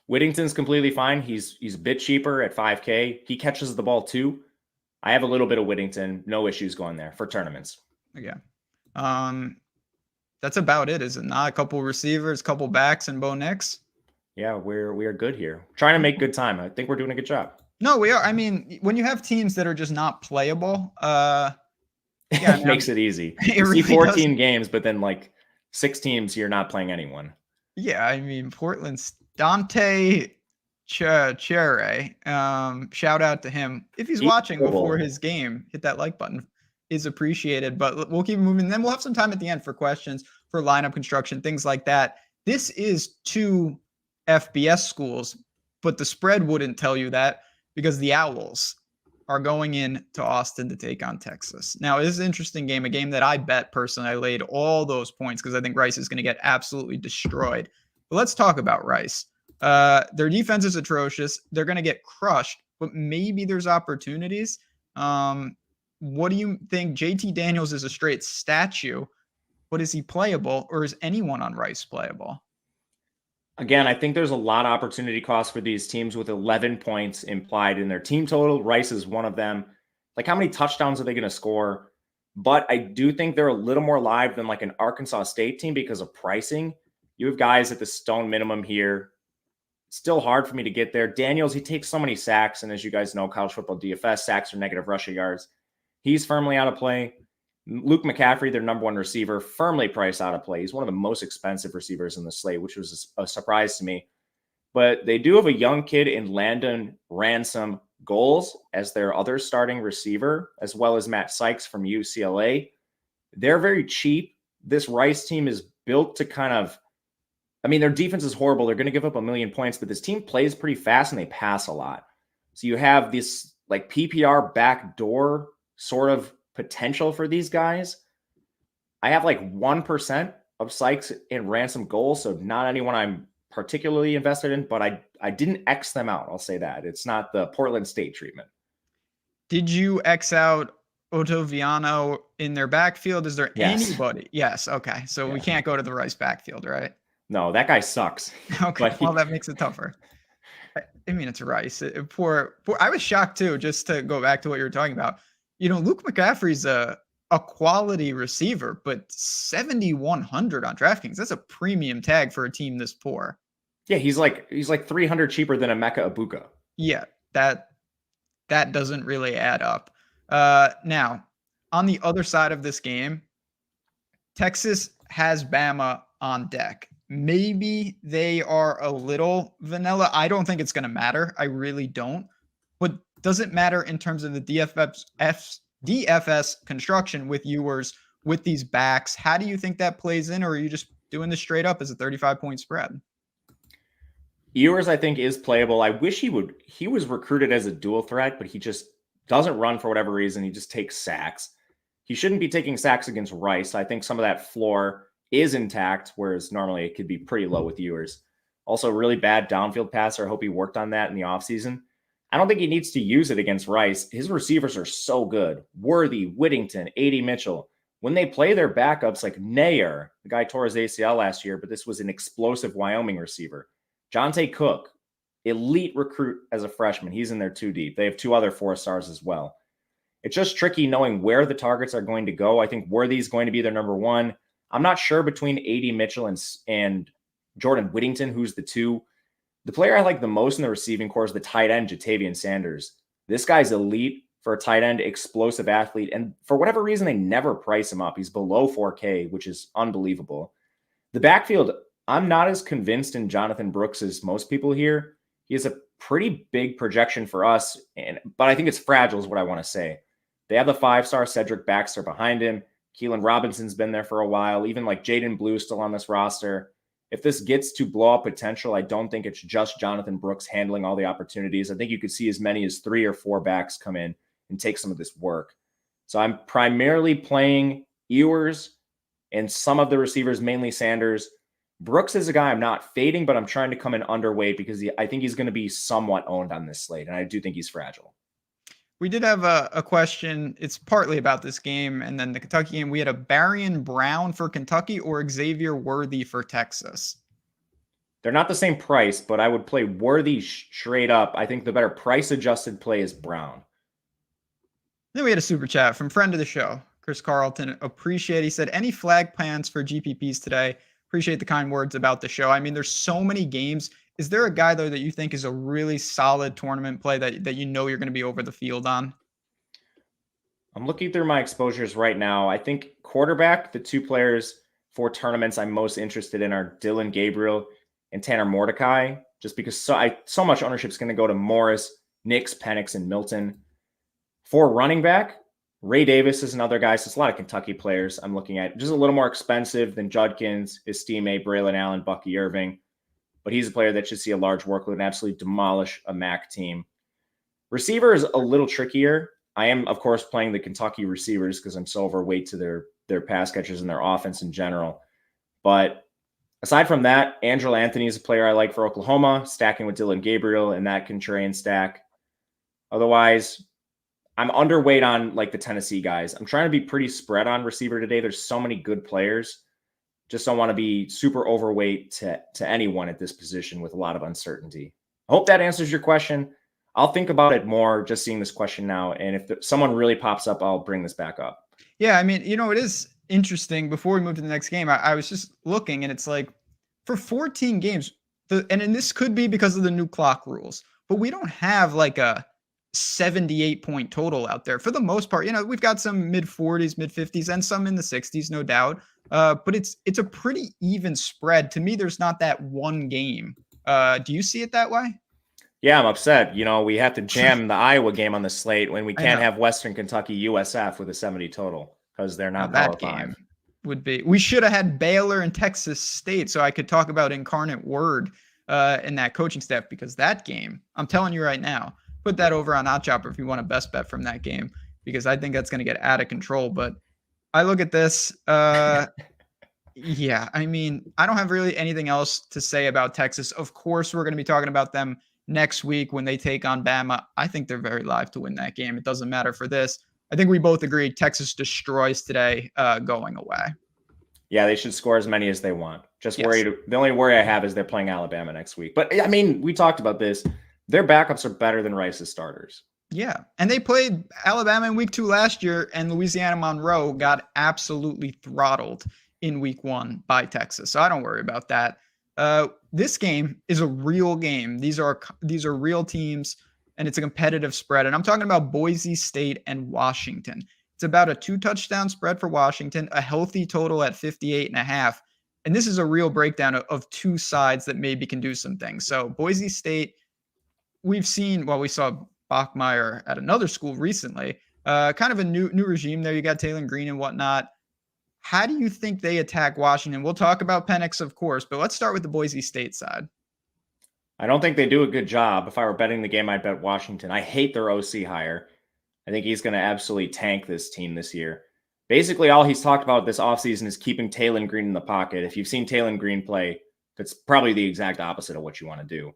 Whittington's completely fine. He's a bit cheaper at $5K. He catches the ball too. I have a little bit of Whittington. No issues going there for tournaments. Okay. That's about it, is it not? A couple receivers, couple backs, and Bo Nix? Yeah, we are good here. Trying to make good time. I think we're doing a good job. No, we are. I mean, when you have teams that are just not playable, it makes it easy. You see 14 games, but then like 6 teams, you're not playing anyone. Yeah, I mean, Portland's Dante Chere. Shout out to him. If he's watching before his game, hit that like button. Is appreciated, but we'll keep moving. Then we'll have some time at the end for questions, for lineup construction, things like that. This is 2 FBS schools, but the spread wouldn't tell you that because the Owls are going in to Austin to take on Texas. Now, this is an interesting game, a game that I bet personally. I laid all those points because I think Rice is going to get absolutely destroyed. But let's talk about Rice. Their defense is atrocious. They're going to get crushed, but maybe there's opportunities. What do you think? JT Daniels is a straight statue, but is he playable, or is anyone on Rice playable? Again, I think there's a lot of opportunity cost for these teams with 11 points implied in their team total. Rice is one of them. Like, how many touchdowns are they going to score? But I do think they're a little more live than like an Arkansas State team because of pricing. You have guys at the stone minimum here. Still hard for me to get there. Daniels, he takes so many sacks. And as you guys know, College Football DFS, sacks are negative rushing yards. He's firmly out of play. Luke McCaffrey, their number 1 receiver, firmly priced out of play. He's one of the most expensive receivers in the slate, which was a surprise to me. But they do have a young kid in Landon Ransom Goals as their other starting receiver, as well as Matt Sykes from UCLA. They're very cheap. This Rice team is built to kind of, I mean, their defense is horrible. They're going to give up 1 million points, but this team plays pretty fast and they pass a lot. So you have this like PPR backdoor sort of potential for these guys. I have like 1% of Sykes and Ransom Goals, so not anyone I'm particularly invested in, but I didn't X them out. I'll say that. It's not the Portland State treatment. Did you X out Otoviano in their backfield? Is there anybody? Yes. Okay. So we can't go to the Rice backfield, right? No, that guy sucks. Okay. Well, that makes it tougher. I mean, it's Rice. Poor. I was shocked too, just to go back to what you were talking about. You know, Luke McCaffrey's a quality receiver, but 7,100 on DraftKings. That's a premium tag for a team this poor. Yeah, he's like 300 cheaper than Emeka Egbuka. Yeah, that doesn't really add up. Now, on the other side of this game, Texas has Bama on deck. Maybe they are a little vanilla. I don't think it's going to matter. I really don't. But does it matter in terms of the DFS construction with Ewers, with these backs? How do you think that plays in, or are you just doing this straight up as a 35-point spread? Ewers, I think, is playable. I wish he would. He was recruited as a dual threat, but he just doesn't run for whatever reason. He just takes sacks. He shouldn't be taking sacks against Rice. I think some of that floor is intact, whereas normally it could be pretty low with Ewers. Also, really bad downfield passer. I hope he worked on that in the offseason. I don't think he needs to use it against Rice. His receivers are so good. Worthy, Whittington, A.D. Mitchell. When they play their backups like Nair, the guy tore his ACL last year, but this was an explosive Wyoming receiver. Jonte Cook, elite recruit as a freshman. He's in there too deep. They have 2 other 4-stars as well. It's just tricky knowing where the targets are going to go. I think Worthy is going to be their number 1. I'm not sure between A.D. Mitchell and Jordan Whittington, who's the 2. The player I like the most in the receiving corps is the tight end, Jatavian Sanders. This guy's elite for a tight end, explosive athlete. And for whatever reason, they never price him up. He's below 4K, which is unbelievable. The backfield, I'm not as convinced in Jonathan Brooks as most people here. He has a pretty big projection for us, but I think it's fragile is what I want to say. They have the 5-star Cedric Baxter behind him. Keelan Robinson's been there for a while. Even like Jaden Blue still on this roster. If this gets to blow up potential, I don't think it's just Jonathan Brooks handling all the opportunities. I think you could see as many as 3 or 4 backs come in and take some of this work. So I'm primarily playing Ewers and some of the receivers, mainly Sanders. Brooks is a guy I'm not fading, but I'm trying to come in underweight because I think he's going to be somewhat owned on this slate, and I do think he's fragile. We did have a question. It's partly about this game and then the Kentucky game. We had a Barian Brown for Kentucky or Xavier Worthy for Texas. They're not the same price, but I would play Worthy straight up. I think the better price-adjusted play is Brown. Then we had a super chat from friend of the show, Chris Carlton. Appreciate. He said, any flag plans for GPPs today? Appreciate the kind words about the show. I mean, there's so many games. Is there a guy, though, that you think is a really solid tournament play that you know you're going to be over the field on? I'm looking through my exposures right now. I think quarterback, the 2 players for tournaments I'm most interested in are Dylan Gabriel and Tanner Mordecai, just because so much ownership is going to go to Morris, Nix, Penix, and Milton. For running back, Ray Davis is another guy. So it's a lot of Kentucky players I'm looking at. Just a little more expensive than Judkins, his teammate, Braylon Allen, Bucky Irving. But he's a player that should see a large workload and absolutely demolish a MAC team. Receiver is a little trickier. I am, of course, playing the Kentucky receivers because I'm so overweight to their pass catchers and their offense in general. But aside from that, Angelo Anthony is a player I like for Oklahoma, stacking with Dylan Gabriel in that contrarian stack. Otherwise, I'm underweight on like the Tennessee guys. I'm trying to be pretty spread on receiver today. There's so many good players. Just don't want to be super overweight to anyone at this position with a lot of uncertainty. I hope that answers your question. I'll think about it more just seeing this question now. And if someone really pops up, I'll bring this back up. Yeah, I mean, it is interesting. Before we move to the next game, I was just looking, and it's like for 14 games, and this could be because of the new clock rules, but we don't have like a 78-point total out there. For the most part, we've got some mid-40s, mid-50s, and some in the 60s, no doubt. But it's a pretty even spread. To me, there's not that one game. Do you see it that way? Yeah, I'm upset. We have to jam the Iowa game on the slate when we can't have Western Kentucky USF with a 70 total because they're not that game would be. We should have had Baylor and Texas State so I could talk about Incarnate Word in that coaching staff, because that game, I'm telling you right now, put that over on OddsShopper if you want a best bet from that game, because I think that's going to get out of control. But I look at this. Yeah, I mean, I don't have really anything else to say about Texas. Of course, we're going to be talking about them next week when they take on Bama. I think they're very live to win that game. It doesn't matter for this. I think we both agree Texas destroys today going away. Yeah, they should score as many as they want. Just Yes. worried. The only worry I have is they're playing Alabama next week. But, I mean, we talked about this. Their backups are better than Rice's starters. Yeah, and they played Alabama in week 2 last year, and Louisiana Monroe got absolutely throttled in week 1 by Texas. So I don't worry about that. This game is a real game. These are real teams, and it's a competitive spread. And I'm talking about Boise State and Washington. It's about a 2-touchdown spread for Washington, a healthy total at 58.5. And this is a real breakdown of two sides that maybe can do some things. So Boise State, we saw Bachmeier at another school recently, kind of a new regime there. You got Taylor Green and whatnot. How do you think they attack Washington? We'll talk about Penix, of course, but let's start with the Boise State side. I don't think they do a good job. If I were betting the game, I'd bet Washington. I hate their OC hire. I think he's going to absolutely tank this team this year. Basically, all he's talked about this offseason is keeping Taylor Green in the pocket. If you've seen Taylor Green play, that's probably the exact opposite of what you want to do.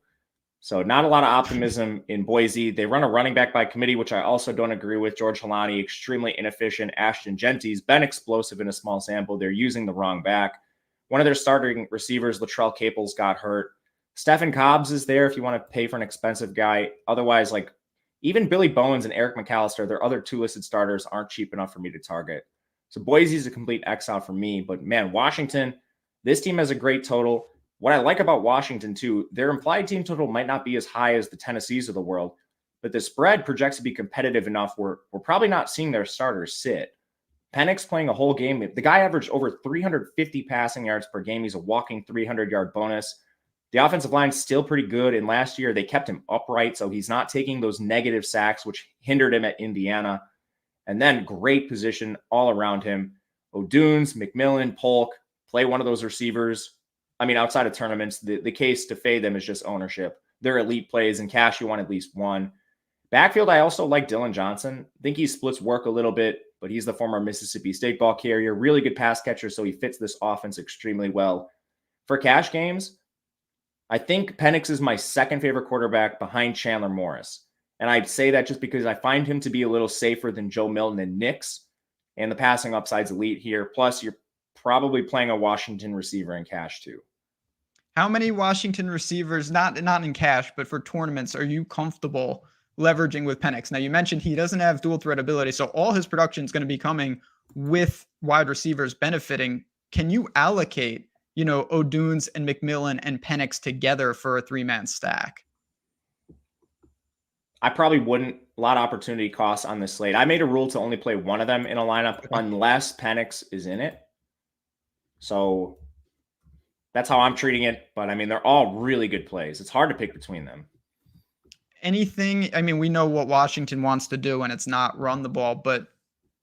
So not a lot of optimism in Boise. They run a running back by committee, which I also don't agree with. George Halani, extremely inefficient. Ashton Genty's been explosive in a small sample. They're using the wrong back. One of their starting receivers, Latrell Caples, got hurt. Stephen Cobbs is there if you want to pay for an expensive guy. Otherwise, like even Billy Bowens and Eric McAllister, their other two listed starters, aren't cheap enough for me to target. So Boise is a complete X out for me. But man, Washington, this team has a great total. What I like about Washington, too, their implied team total might not be as high as the Tennessees of the world, but the spread projects to be competitive enough where we're probably not seeing their starters sit. Penix playing a whole game. The guy averaged over 350 passing yards per game. He's a walking 300-yard bonus. The offensive line's still pretty good, and last year they kept him upright, so he's not taking those negative sacks, which hindered him at Indiana. And then great position all around him. O'Dunes, McMillan, Polk, play one of those receivers. I mean, outside of tournaments, the case to fade them is just ownership. They're elite plays, and cash, you want at least one. Backfield, I also like Dylan Johnson. I think he splits work a little bit, but he's the former Mississippi State ball carrier. Really good pass catcher, so he fits this offense extremely well. For cash games, I think Penix is my second favorite quarterback behind Chandler Morris. And I'd say that just because I find him to be a little safer than Joe Milton and Nix, and the passing upside's elite here. Plus, you're probably playing a Washington receiver in cash too. How many Washington receivers, not in cash, but for tournaments, are you comfortable leveraging with Penix? Now, you mentioned he doesn't have dual threat ability, so all his production is going to be coming with wide receivers benefiting. Can you allocate, O'Dunes and McMillan and Penix together for a 3-man stack? I probably wouldn't. A lot of opportunity costs on this slate. I made a rule to only play one of them in a lineup unless Penix is in it. So that's how I'm treating it. But I mean, they're all really good plays. It's hard to pick between them. We know what Washington wants to do, and it's not run the ball, but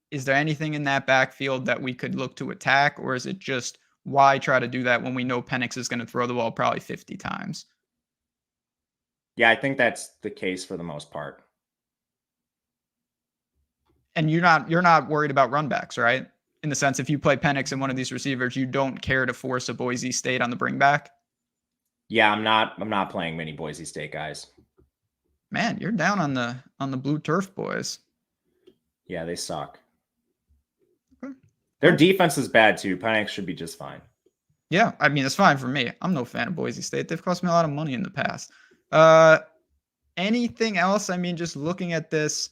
is there anything in that backfield that we could look to attack, or is it just why try to do that when we know Penix is going to throw the ball probably 50 times? Yeah, I think that's the case for the most part. And you're not worried about runbacks, right? In the sense, if you play Penix and one of these receivers, you don't care to force a Boise State on the bring back? Yeah, I'm not playing many Boise State guys. Man, you're down on the blue turf boys. Yeah, they suck. Okay. Their defense is bad too. Penix should be just fine. Yeah, it's fine for me. I'm no fan of Boise State. They've cost me a lot of money in the past. Anything else? Just looking at this,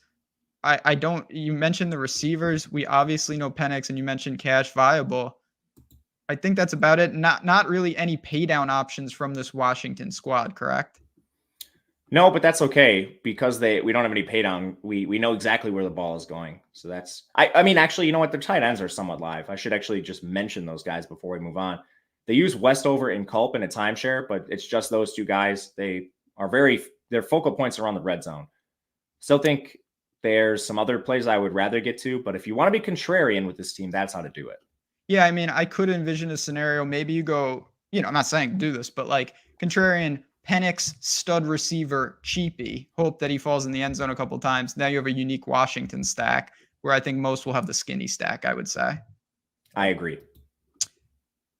you mentioned the receivers. We obviously know Penix, and you mentioned cash viable. I think that's about it. Not really any pay down options from this Washington squad, correct? No, but that's okay because we don't have any pay down. We know exactly where the ball is going. So that's actually, you know what? Their tight ends are somewhat live. I should actually just mention those guys before we move on. They use Westover and Culp in a timeshare, but it's just those two guys. They are their focal points are on the red zone. Still think there's some other plays I would rather get to, but if you want to be contrarian with this team, that's how to do it. Yeah, I could envision a scenario. Maybe you go, I'm not saying do this, but like contrarian, Penix, stud receiver, cheapy, hope that he falls in the end zone a couple times. Now you have a unique Washington stack where I think most will have the skinny stack, I would say. I agree.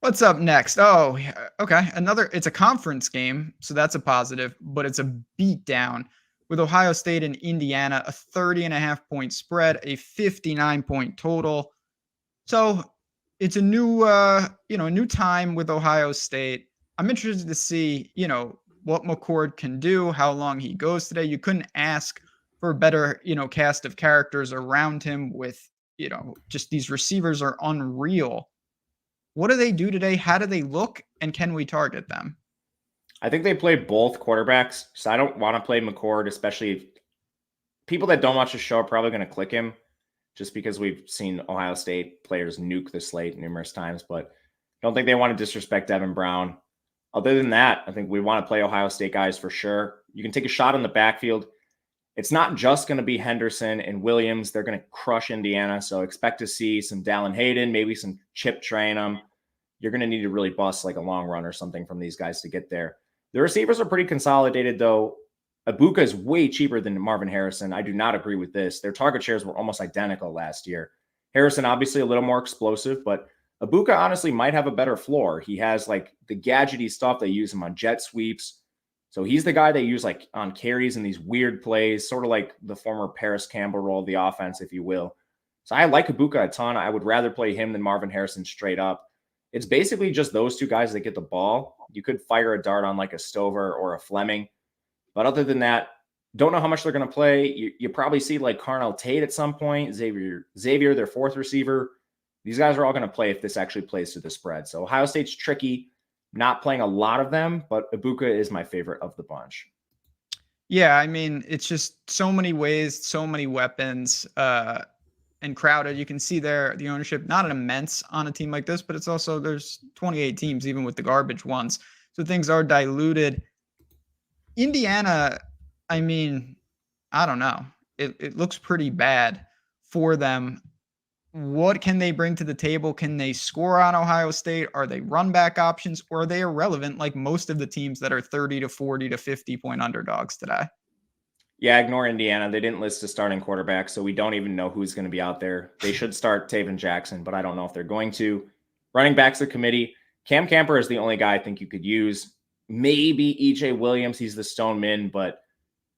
What's up next? Oh, okay. It's a conference game, so that's a positive, but it's a beatdown with Ohio State and Indiana, a 30.5-point spread, a 59-point total. So it's a new time with Ohio State. I'm interested to see, what McCord can do, how long he goes today. You couldn't ask for a better, cast of characters around him with, just these receivers are unreal. What do they do today? How do they look? And can we target them? I think they play both quarterbacks. So I don't want to play McCord, especially if people that don't watch the show are probably going to click him just because we've seen Ohio State players nuke the slate numerous times, but don't think they want to disrespect Devin Brown. Other than that, I think we want to play Ohio State guys for sure. You can take a shot on the backfield. It's not just going to be Henderson and Williams. They're going to crush Indiana, so expect to see some Dallin Hayden, maybe some Chip Trayanum. You're going to need to really bust like a long run or something from these guys to get there. The receivers are pretty consolidated, though. Ibuka is way cheaper than Marvin Harrison. I do not agree with this. Their target shares were almost identical last year. Harrison, obviously a little more explosive, but Ibuka honestly might have a better floor. He has like the gadgety stuff. They use him on jet sweeps. So he's the guy they use like on carries and these weird plays, sort of like the former Paris Campbell role of the offense, if you will. So I like Ibuka a ton. I would rather play him than Marvin Harrison straight up. It's basically just those two guys that get the ball. You could fire a dart on like a Stover or a Fleming. But other than that, don't know how much they're going to play. You probably see like Carnell Tate at some point, Xavier, their fourth receiver. These guys are all going to play if this actually plays to the spread. So Ohio State's tricky, not playing a lot of them, but Ibuka is my favorite of the bunch. Yeah, I mean, it's just so many ways, so many weapons, and crowded. You can see there the ownership, not an immense on a team like this, but it's also there's 28 teams, even with the garbage ones. So things are diluted. Indiana, I mean, I don't know. It looks pretty bad for them. What can they bring to the table? Can they score on Ohio State? Are they run back options, or are they irrelevant like most of the teams that are 30 to 40 to 50 point underdogs today? Yeah, ignore Indiana. They didn't list a starting quarterback, so we don't even know who's going to be out there. They should start Taven Jackson, but I don't know if they're going to. Running backs, the committee. Cam Camper is the only guy I think you could use. Maybe EJ Williams. He's the stone min, but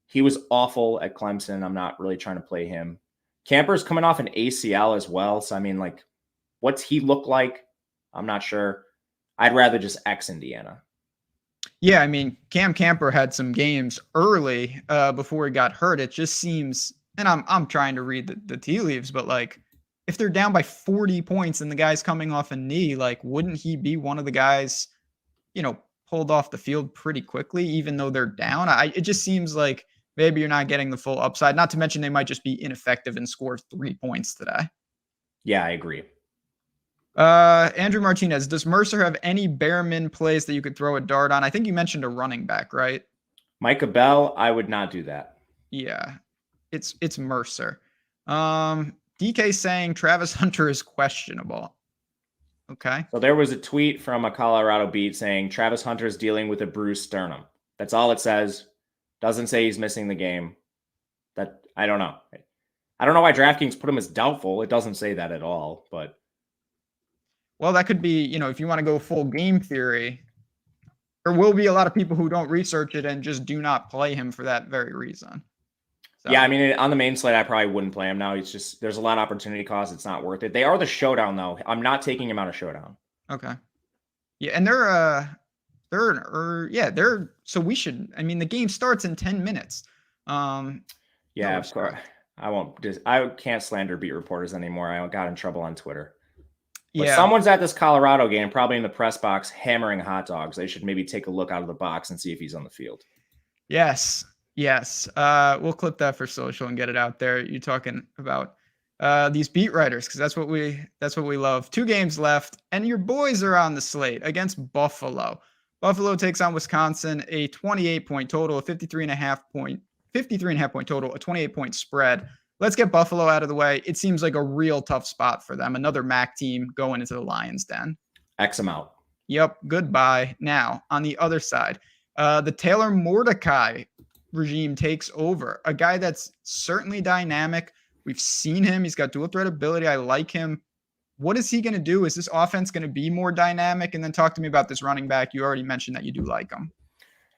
he was awful at Clemson. I'm not really trying to play him. Camper's coming off an ACL as well. So, I mean, like, what's he look like? I'm not sure. I'd rather just X Indiana. Yeah, I mean, Cam Camper had some games early before he got hurt. It just seems, and I'm trying to read the tea leaves, but like, if they're down by 40 points and the guy's coming off a knee, like, wouldn't he be one of the guys, pulled off the field pretty quickly, even though they're down? It just seems like maybe you're not getting the full upside. Not to mention they might just be ineffective and score 3 points today. Yeah, I agree. Andrew Martinez, does Mercer have any bare min plays that you could throw a dart on? I think you mentioned a running back, right? Micah Bell, I would not do that. Yeah, it's Mercer. DK saying Travis Hunter is questionable. Okay. So there was a tweet from a Colorado beat saying Travis Hunter is dealing with a bruised sternum. That's all it says. Doesn't say he's missing the game. That I don't know. I don't know why DraftKings put him as doubtful. It doesn't say that at all, but. Well, that could be, if you want to go full game theory, there will be a lot of people who don't research it and just do not play him for that very reason. So. Yeah, I mean, on the main slate, I probably wouldn't play him now. It's just, there's a lot of opportunity cost. It's not worth it. They are the showdown, though. I'm not taking him out of showdown. Okay. Yeah, and so we should, I mean, the game starts in 10 minutes. Yeah, of course. I can't slander beat reporters anymore. I got in trouble on Twitter. But someone's at this Colorado game, probably in the press box, hammering hot dogs. They should maybe take a look out of the box and see if he's on the field. Yes. We'll clip that for social and get it out there. You're talking about these beat writers, because that's what we love. 2 games left, and your boys are on the slate against Buffalo. Buffalo takes on Wisconsin, a 28-point total, a 53.5 point total, a 28-point spread. Let's get Buffalo out of the way. It seems like a real tough spot for them. Another MAC team going into the Lions' den. X them out. Yep. Goodbye. Now, on the other side, the Taylor Mordecai regime takes over. A guy that's certainly dynamic. We've seen him. He's got dual threat ability. I like him. What is he going to do? Is this offense going to be more dynamic? And then talk to me about this running back. You already mentioned that you do like him.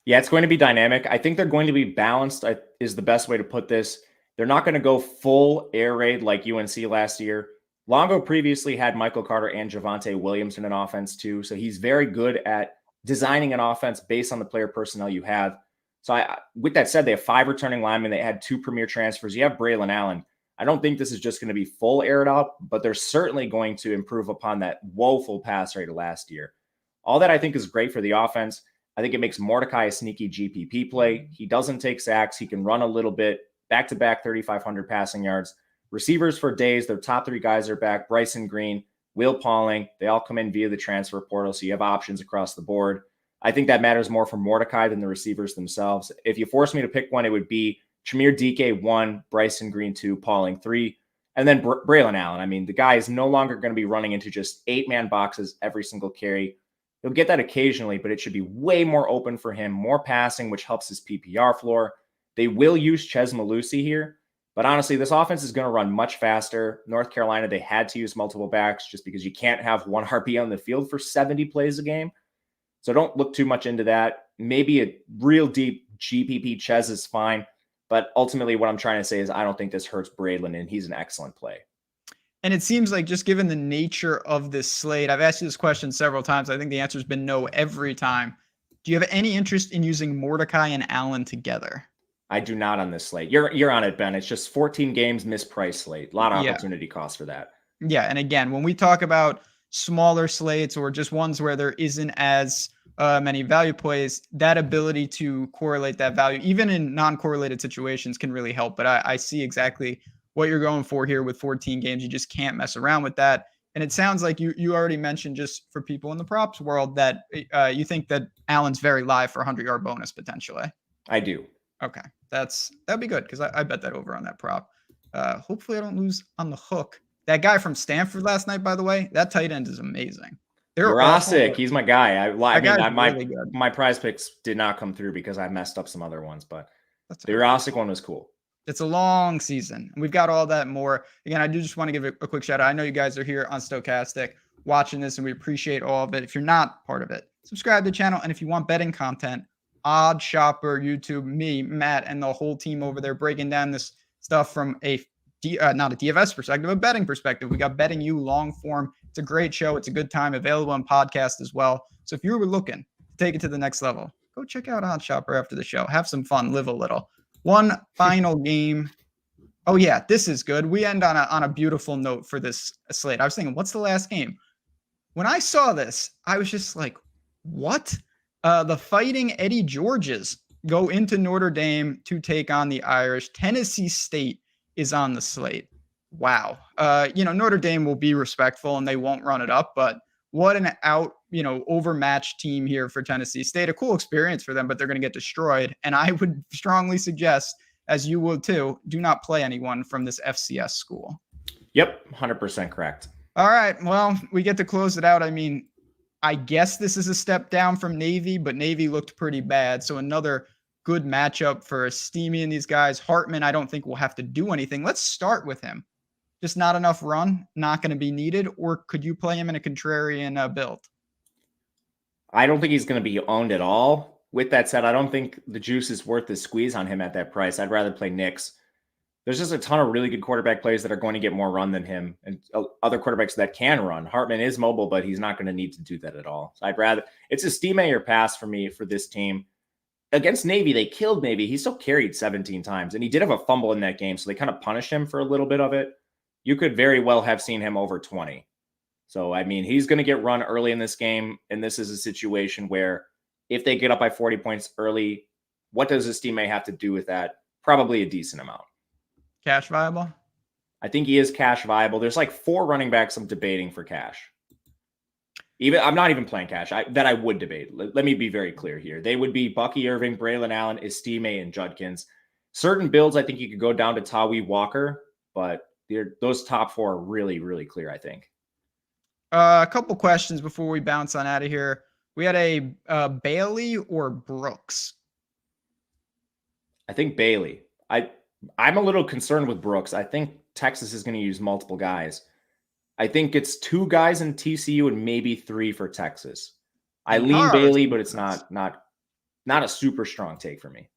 Yeah, it's going to be dynamic. I think they're going to be balanced, is the best way to put this. They're not going to go full air raid like UNC last year. Longo previously had Michael Carter and Javonte Williams in an offense too. So he's very good at designing an offense based on the player personnel you have. So with that said, they have 5 returning linemen. They had 2 premier transfers. You have Braylon Allen. I don't think this is just going to be full aired up, but they're certainly going to improve upon that woeful pass rate of last year. All that I think is great for the offense. I think it makes Mordecai a sneaky GPP play. He doesn't take sacks. He can run a little bit. Back-to-back 3,500 passing yards. receivers for days. Their top 3 guys are back. Bryson Green, Will Pauling, they all come in via the transfer portal, so you have options across the board. I think that matters more for Mordecai than the receivers themselves. If you force me to pick one, it would be Chimere Dike 1, Bryson Green 2, Pauling 3, and then Braylon Allen. I mean, the guy is no longer going to be running into just 8-man boxes every single carry. He'll get that occasionally, but it should be way more open for him, more passing, which helps his PPR floor. They will use Ches Malusi here, but honestly, this offense is going to run much faster. North Carolina, they had to use multiple backs just because you can't have one RB on the field for 70 plays a game. So don't look too much into that. Maybe a real deep GPP Ches is fine, but ultimately what I'm trying to say is I don't think this hurts Braylon, and he's an excellent play. And it seems like, just given the nature of this slate, I've asked you this question several times. I think the answer has been no every time. Do you have any interest in using Mordecai and Allen together? I do not on this slate. You're on it, Ben. It's just 14 games, mispriced slate. A lot of opportunity cost for that. Yeah, and again, when we talk about smaller slates or just ones where there isn't as many value plays, that ability to correlate that value, even in non-correlated situations, can really help. But I see exactly what you're going for here with 14 games. You just can't mess around with that. And it sounds like you already mentioned, just for people in the props world, that you think that Allen's very live for a 100-yard bonus potentially. I do. Okay, that'd be good, because I bet that over on that prop. Hopefully I don't lose on the hook. That guy from Stanford last night, by the way, that tight end is amazing. Rasa, he's my guy. Really my prize picks did not come through because I messed up some other ones, but the Rasa one was cool. It's a long season, and we've got all that more. Again, I do just want to give a quick shout out. I know you guys are here on Stokastic watching this, and we appreciate all of it. If you're not part of it, subscribe to the channel. And if you want betting content, Odd Shopper, YouTube, me, Matt, and the whole team over there breaking down this stuff from not a DFS perspective, a betting perspective. We got Betting You long form. It's a great show. It's a good time. Available on podcast as well. So if you were looking to take it to the next level, go check out Odd Shopper after the show. Have some fun. Live a little. One final game. Oh yeah, this is good. We end on a beautiful note for this slate. I was thinking, what's the last game? When I saw this, I was just like, what? The Fighting Eddie Georges go into Notre Dame to take on the Irish. Tennessee State is on the slate. Wow. Notre Dame will be respectful and they won't run it up, but what an overmatched team here for Tennessee State. A cool experience for them, but they're going to get destroyed. And I would strongly suggest, as you would too, do not play anyone from this FCS school. Yep, 100% correct. All right. Well, we get to close it out. I mean, I guess this is a step down from Navy, but Navy looked pretty bad. So another good matchup for Steamy and these guys. Hartman, I don't think will have to do anything. Let's start with him. Just not enough run, not going to be needed, or could you play him in a contrarian build? I don't think he's going to be owned at all. With that said, I don't think the juice is worth the squeeze on him at that price. I'd rather play Nix. There's just a ton of really good quarterback plays that are going to get more run than him, and other quarterbacks that can run. Hartman is mobile, but he's not going to need to do that at all. So it's a steam or pass for me for this team. Against Navy, they killed Navy. He still carried 17 times, and he did have a fumble in that game, so they kind of punished him for a little bit of it. You could very well have seen him over 20. So, I mean, he's going to get run early in this game, and this is a situation where if they get up by 40 points early, what does this team may have to do with that? Probably a decent amount. Cash viable? I think he is cash viable. There's like 4 running backs I'm debating for cash. I'm not even playing cash that I would debate. Let me be very clear here. They would be Bucky Irving, Braylon Allen, Estime, and Judkins. Certain builds, I think you could go down to Tawi Walker, but those top 4 are really, really clear, I think. A couple questions before we bounce on out of here. We had a Bailey or Brooks? I think Bailey. I'm a little concerned with Brooks. I think Texas is going to use multiple guys. I think it's 2 guys in TCU and maybe 3 for Texas. I lean Bailey, but it's not a super strong take for me.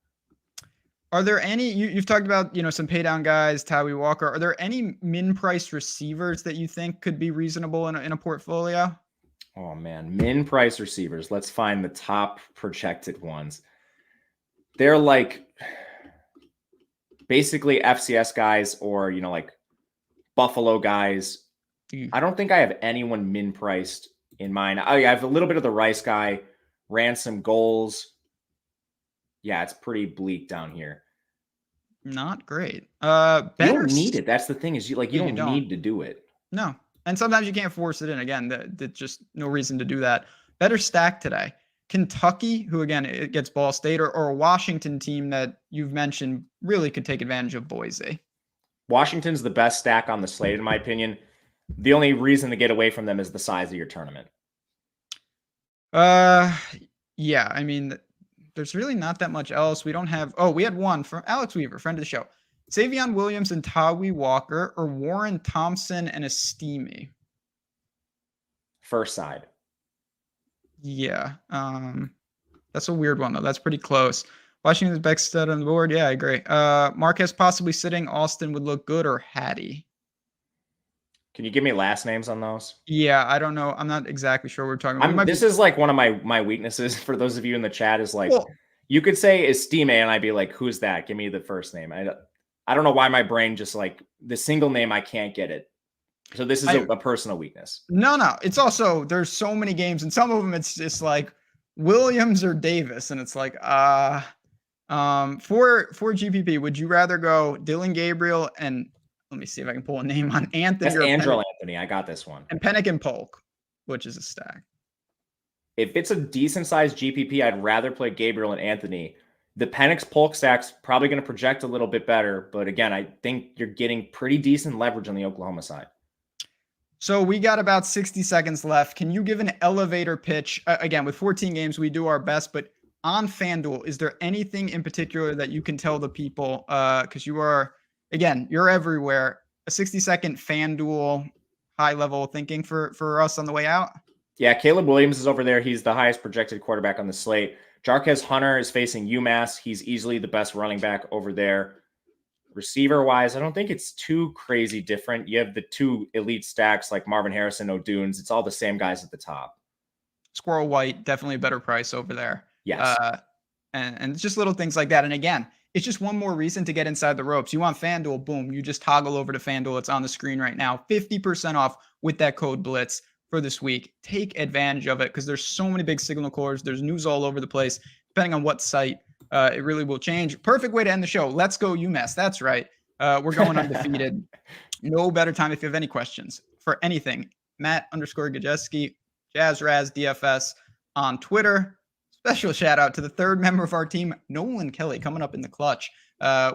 Are there any, you've talked about, some pay down guys, Tawi Walker. Are there any min price receivers that you think could be reasonable in a portfolio? Oh man, min price receivers. Let's find the top projected ones. They're like basically FCS guys or, like Buffalo guys. I don't think I have anyone min priced in mind. I have a little bit of the Rice guy, Ransom Goals. Yeah, it's pretty bleak down here. Not great. You don't need it. That's the thing is you don't need to do it. No. And sometimes you can't force it in. Again, there's just no reason to do that. Better stack today. Kentucky, who again, it gets Ball State, or a Washington team that you've mentioned really could take advantage of Boise. Washington's the best stack on the slate, in my opinion. The only reason to get away from them is the size of your tournament. Yeah, I mean, there's really not that much else. We don't have, we had one from Alex Weaver, friend of the show. Savion Williams and Tawi Walker, or Warren Thompson and Estime? First side. Yeah. That's a weird one, though. That's pretty close. Washington's best stud on the board. Yeah, I agree. Marquez possibly sitting. Austin would look good, or Hattie? Can you give me last names on those? Yeah, I don't know. I'm not exactly sure what we're talking about. This is like one of my weaknesses for those of you in the chat is like, you could say Estime and I'd be like, who's that? Give me the first name. I don't know why my brain just like the single name, I can't get it. So this is a personal weakness. No. It's also, there's so many games and some of them it's just like Williams or Davis. And it's like, for GPP, would you rather go Dylan Gabriel and let me see if I can pull a name on Anthony? That's Andrew Anthony. I got this one. And Pennick and Polk, which is a stack. If it's a decent sized GPP, I'd rather play Gabriel and Anthony. The Penix Polk stack's probably going to project a little bit better. But again, I think you're getting pretty decent leverage on the Oklahoma side. So we got about 60 seconds left. Can you give an elevator pitch? Again, with 14 games, we do our best. But on FanDuel, is there anything in particular that you can tell the people? Because you are, again, you're everywhere. A 60-second FanDuel high-level thinking for us on the way out? Yeah, Caleb Williams is over there. He's the highest projected quarterback on the slate. Jarquez Hunter is facing UMass. He's easily the best running back over there. Receiver-wise, I don't think it's too crazy different. You have the two elite stacks like Marvin Harrison, O'Dunes. It's all the same guys at the top. Squirrel White, definitely a better price over there. Yes. And just little things like that. And again, it's just one more reason to get inside the ropes. You want FanDuel, boom, you just toggle over to FanDuel. It's on the screen right now. 50% off with that code BLITZ for this week. Take advantage of it because there's so many big signal callers. There's news all over the place. Depending on what site, it really will change. Perfect way to end the show. Let's go UMass. That's right. We're going undefeated. No better time if you have any questions for anything. Matt_Gajewski, Raz DFS on Twitter. Special shout out to the third member of our team, Nolan Kelly, coming up in the clutch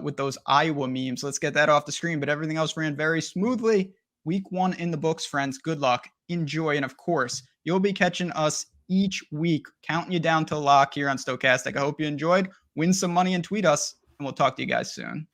with those Iowa memes. Let's get that off the screen, but everything else ran very smoothly. Week 1 in the books, friends. Good luck. Enjoy. And of course, you'll be catching us each week, counting you down to lock here on Stochastic. I hope you enjoyed. Win some money and tweet us, and we'll talk to you guys soon.